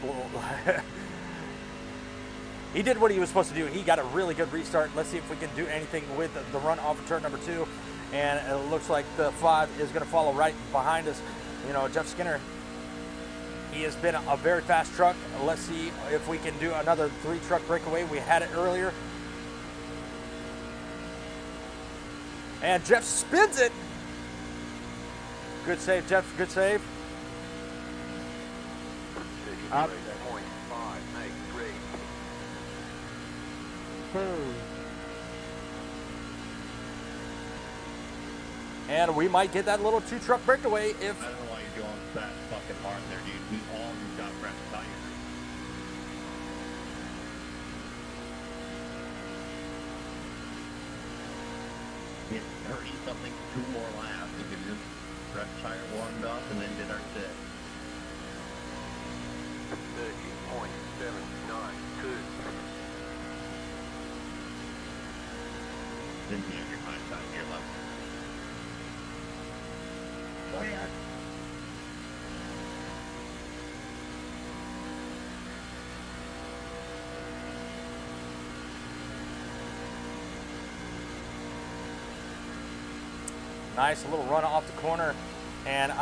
He did what he was supposed to do. He got a really good restart. Let's see if we can do anything with the run off of turn number 2. And it looks like the 5 is going to follow right behind us. You know, Jeff Skinner, he has been a very fast truck. Let's see if we can do another 3-truck breakaway. We had it earlier. And Jeff spins it. Good save, Jeff. Good save. Up. And we might get that little 2-truck breakaway if. I don't know why you're going that fucking hard there, dude. We all just got fresh tires. Yeah, 30-something, 2 more laps. We could just fresh tire warmed up and then did our shit. 30.792. Didn't you have your high side gear left? Oh, yeah. Nice little run off the corner, and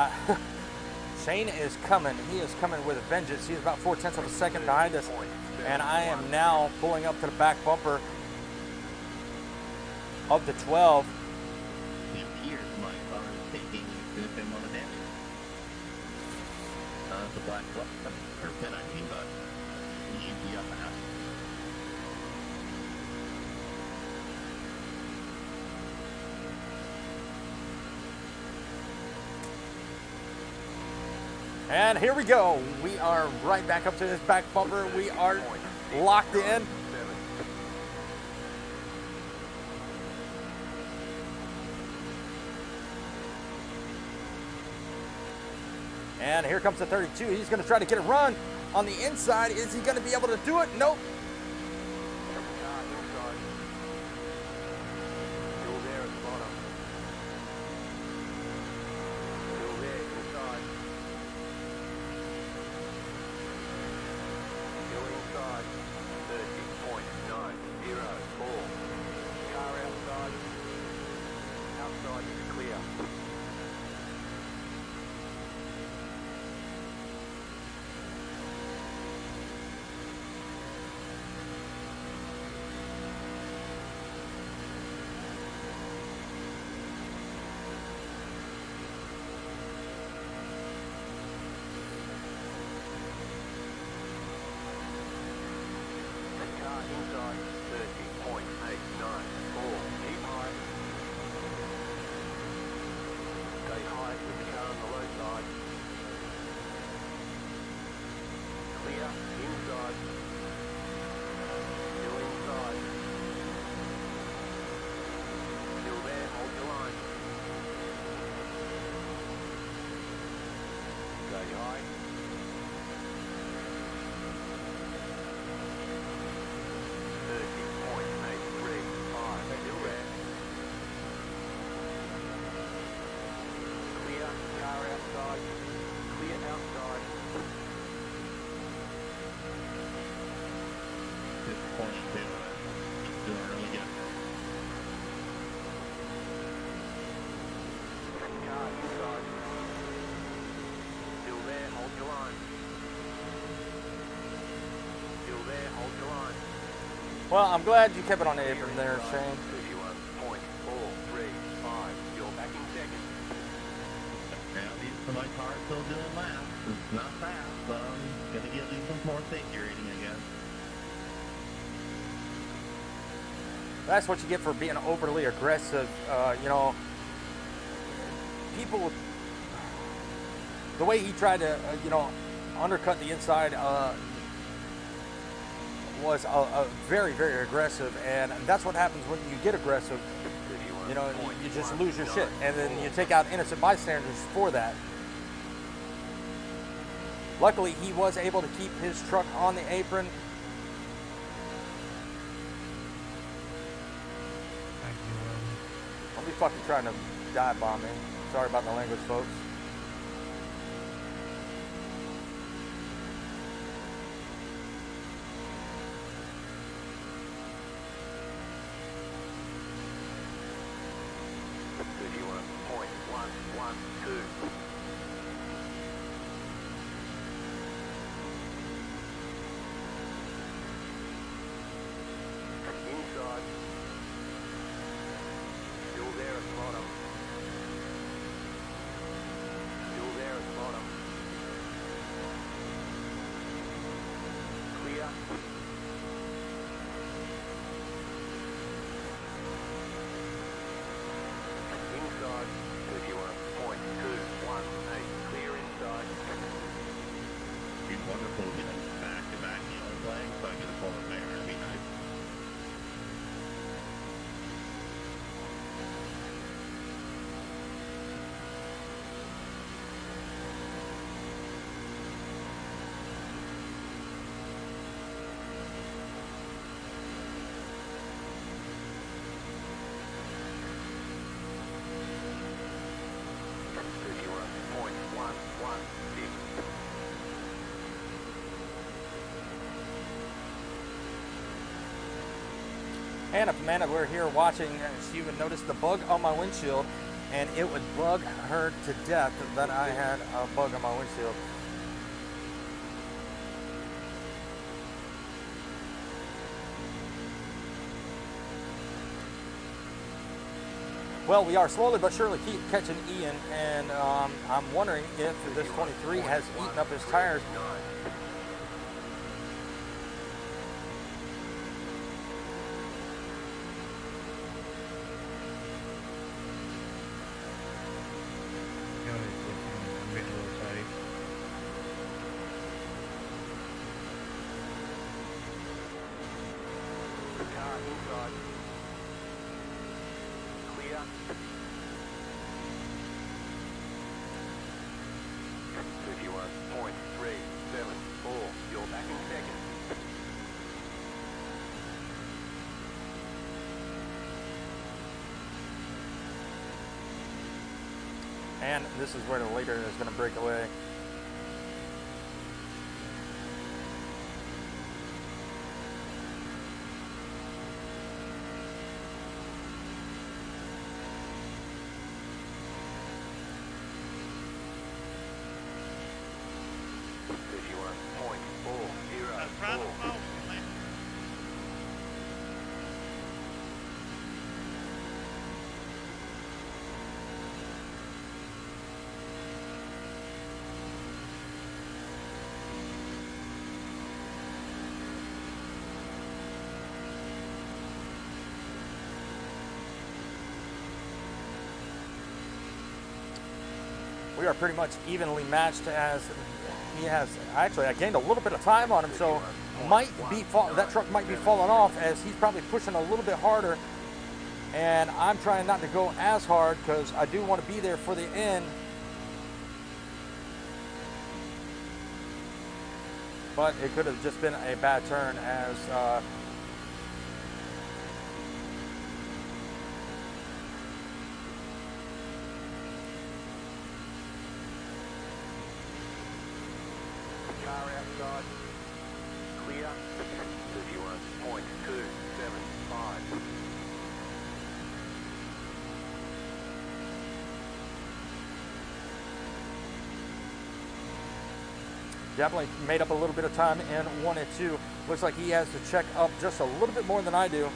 Shane is coming. He is coming with a vengeance. He's about 0.4 of a second behind us, and I am now pulling up to the back bumper of the 12. Here's my car taking him on a damage. The black or pin, I mean, but he should be up and out. And here we go. We are right back up to this back bumper. We are locked in. And here comes the 32. He's going to try to get a run on the inside. Is he going to be able to do it? Nope. Clear. Inside. Still inside. Still there. Hold your line. Stay high. 30.835. Still there. Clear. Car outside. Clear outside. It's 22. Doing really good. Car inside. Still there, hold your line. Still there, hold your line. Well, I'm glad you kept it on the apron there, Shane. 31.435. You're back in second. Now these for my car still doing laps. It's not fast, but I'm gonna give these some more safety rating, I guess. That's what you get for being overly aggressive. You know, people, the way he tried to, you know, undercut the inside was very, very aggressive, and that's what happens when you get aggressive. You know, you just lose your shit, and then you take out innocent bystanders for that. Luckily, he was able to keep his truck on the apron. Thank you, Don't be fucking trying to dive bomb me. Sorry about the language, folks. Inside. Still there at the bottom. Still there at the bottom. Clear. Inside. 31.218. Clear inside. It'd be wonderful to get a back-to-back yellow flag so I get a forward there. That'd be nice. And if Amanda were here watching, she would notice the bug on my windshield, and it would bug her to death that I had a bug on my windshield. Well, we are slowly but surely keep catching Ian, and I'm wondering if this 23 has eaten up his tires. Car inside. Clear. 31.374. You're back in second. And this is where the leader is going to break away. We are pretty much evenly matched as he has, actually I gained a little bit of time on him, so that truck might be falling off as he's probably pushing a little bit harder, and I'm trying not to go as hard because I do want to be there for the end. But it could have just been a bad turn as Car outside. Clear. 31.275. definitely made up a little bit of time in 1 and 2. Looks like he has to check up just a little bit more than I do.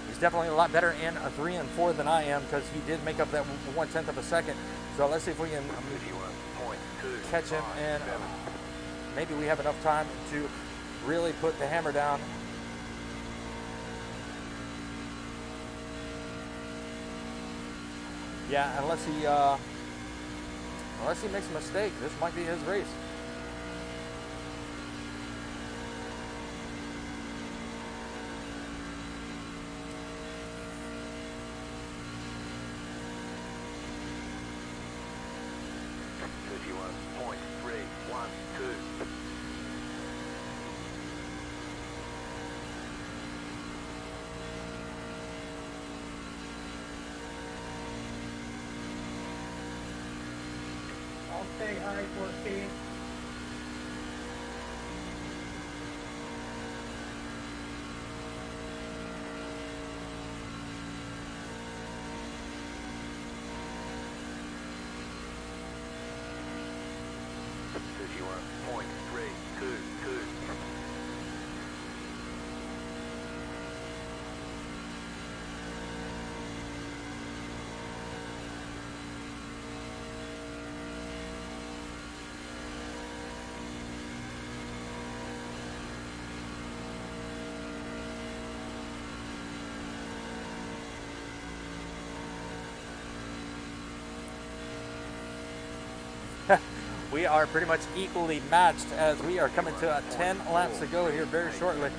He's definitely a lot better in a 3 and 4 than I am because he did make up that 1/10 of a second. So let's see if we can catch him, and maybe we have enough time to really put the hammer down. Yeah, unless he makes a mistake, this might be his race. I'll stay high for speed. We are pretty much equally matched as we are coming to 10 laps to go here very shortly.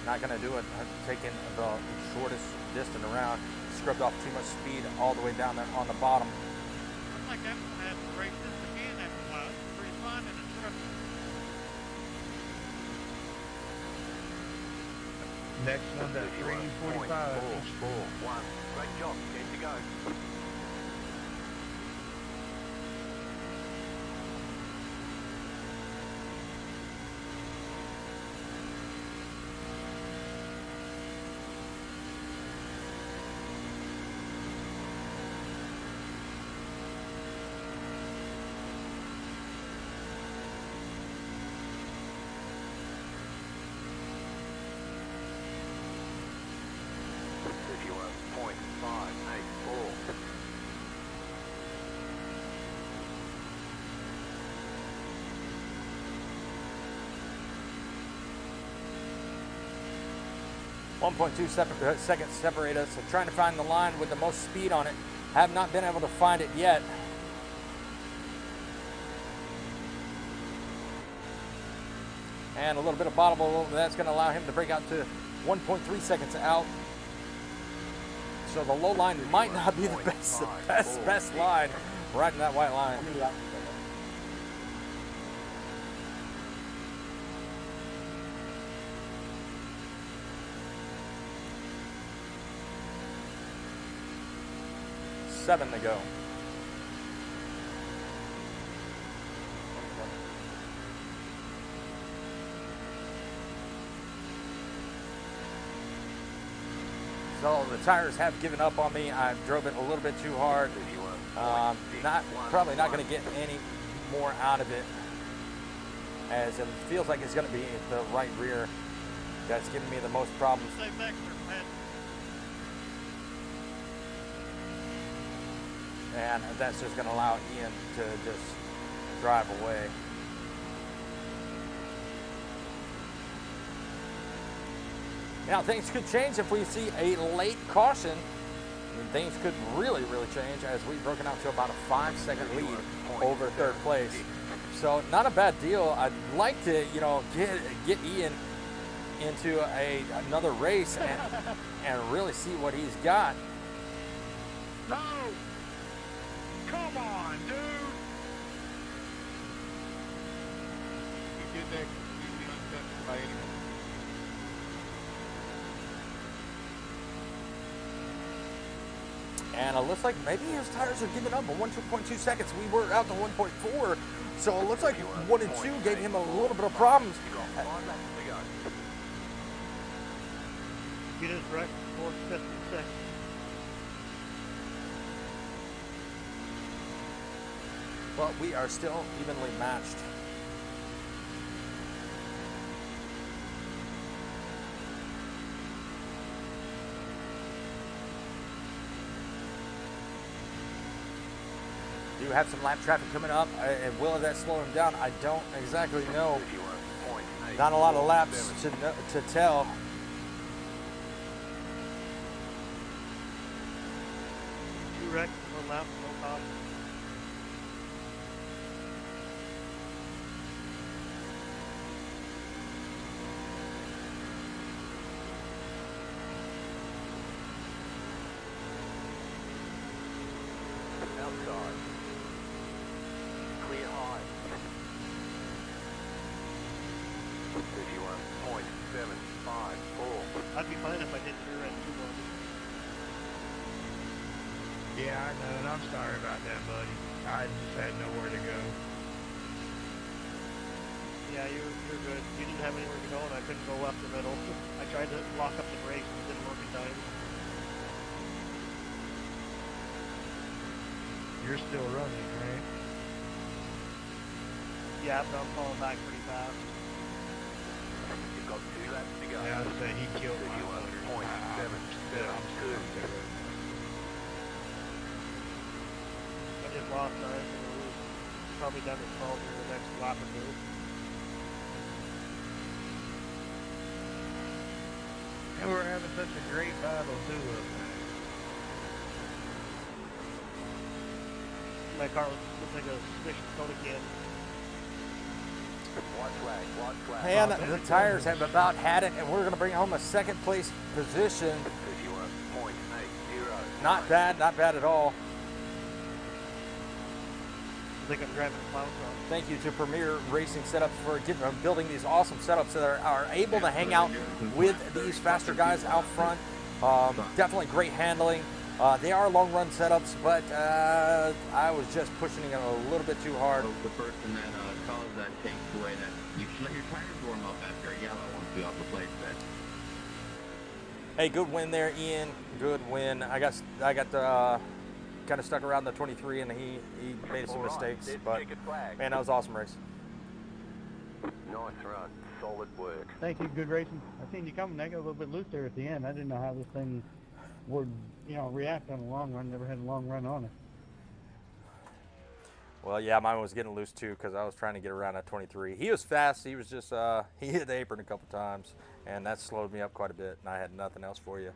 Not going to do it. I'm taking the shortest distance around. Scrubbed off too much speed all the way down there on the bottom. I think I'm going to have to race this again after a while. It's pretty fun and interesting. Next one's at 3:45. 441. Great job. 10 to go. Seconds separate us. So trying to find the line with the most speed on it. Have not been able to find it yet. And a little bit of bottle, that's going to allow him to break out to 1.3 seconds out. So the low line might not be the best line, riding that white line. Seven to go. So the tires have given up on me. I drove it a little bit too hard. Probably not going to get any more out of it, as it feels like it's going to be the right rear that's giving me the most problems. Stay back there, Pat. and that's just going to allow Ian to just drive away. Now things could change if we see a late caution. And things could really, really change as we've broken out to about a 5-second lead over third place. So not a bad deal. I'd like to, you know, get Ian into another race and really see what he's got. No! Come on, dude! You get that completely untouched by anyone. And it looks like maybe his tires are giving up. 1.2 seconds. We were out to 1.4. So it looks like 1 and 2 gave him a little bit of problems. Get his wreck, 4th, 5th, and 6th. But we are still evenly matched. Do have some lap traffic coming up, and will that slow him down? I don't exactly know. Not a lot of laps to tell. Two wrecks, 1 lap, no caution. Outside. Clear high. 51.754. I'd be fine if I didn't rear end too much. Yeah, I know, and I'm sorry about that, buddy. I just had nowhere to go. Yeah, you're good. You didn't have anywhere to go, and I couldn't go left or middle. I tried to lock up the brakes, but it didn't work in time. You're still running, right? Yeah, but I'm falling back pretty fast. You've got 2 laps to go. Yeah, I said he killed my motor. 51.772. I just lost time, and we're probably down to 12 in the next lap or 2. And we're having such a great battle, too, up there. My car looks like a suspicious coat again. White flag, white flag. And the tires have about had it, and we're going to bring home a 2nd place position. 51.80. Not bad, not bad at all. I think I'm driving a plow truck. Thank you to Premier Racing Setups for building these awesome setups that are able to hang out with these faster guys out front. Definitely great handling. They are long run setups, but I was just pushing it a little bit too hard. The person that caused that takes away that you should let your tires warm up after a yellow once we off the place that. Hey, good win there, Ian. Good win. I got kind of stuck around the 23, and he made some mistakes, but man, that was an awesome race. Nice run, solid work. Thank you, good racing. I seen you coming. I got a little bit loose there at the end. I didn't know how this thing would, you know, react on a long run. Never had a long run on it. Well, yeah, mine was getting loose too because I was trying to get around at 23. He was fast. He was just he hit the apron a couple times, and that slowed me up quite a bit. And I had nothing else for you.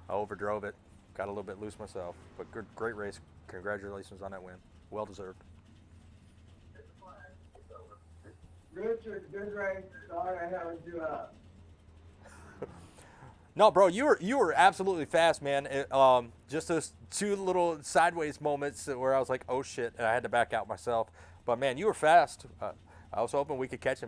I overdrove it, got a little bit loose myself. But good, great race. Congratulations on that win. Well deserved. Richard, good race. Sorry I held you up. No, bro, you were absolutely fast, man. Just those 2 little sideways moments where I was like, oh shit, and I had to back out myself. But man, you were fast. I was hoping we could catch him.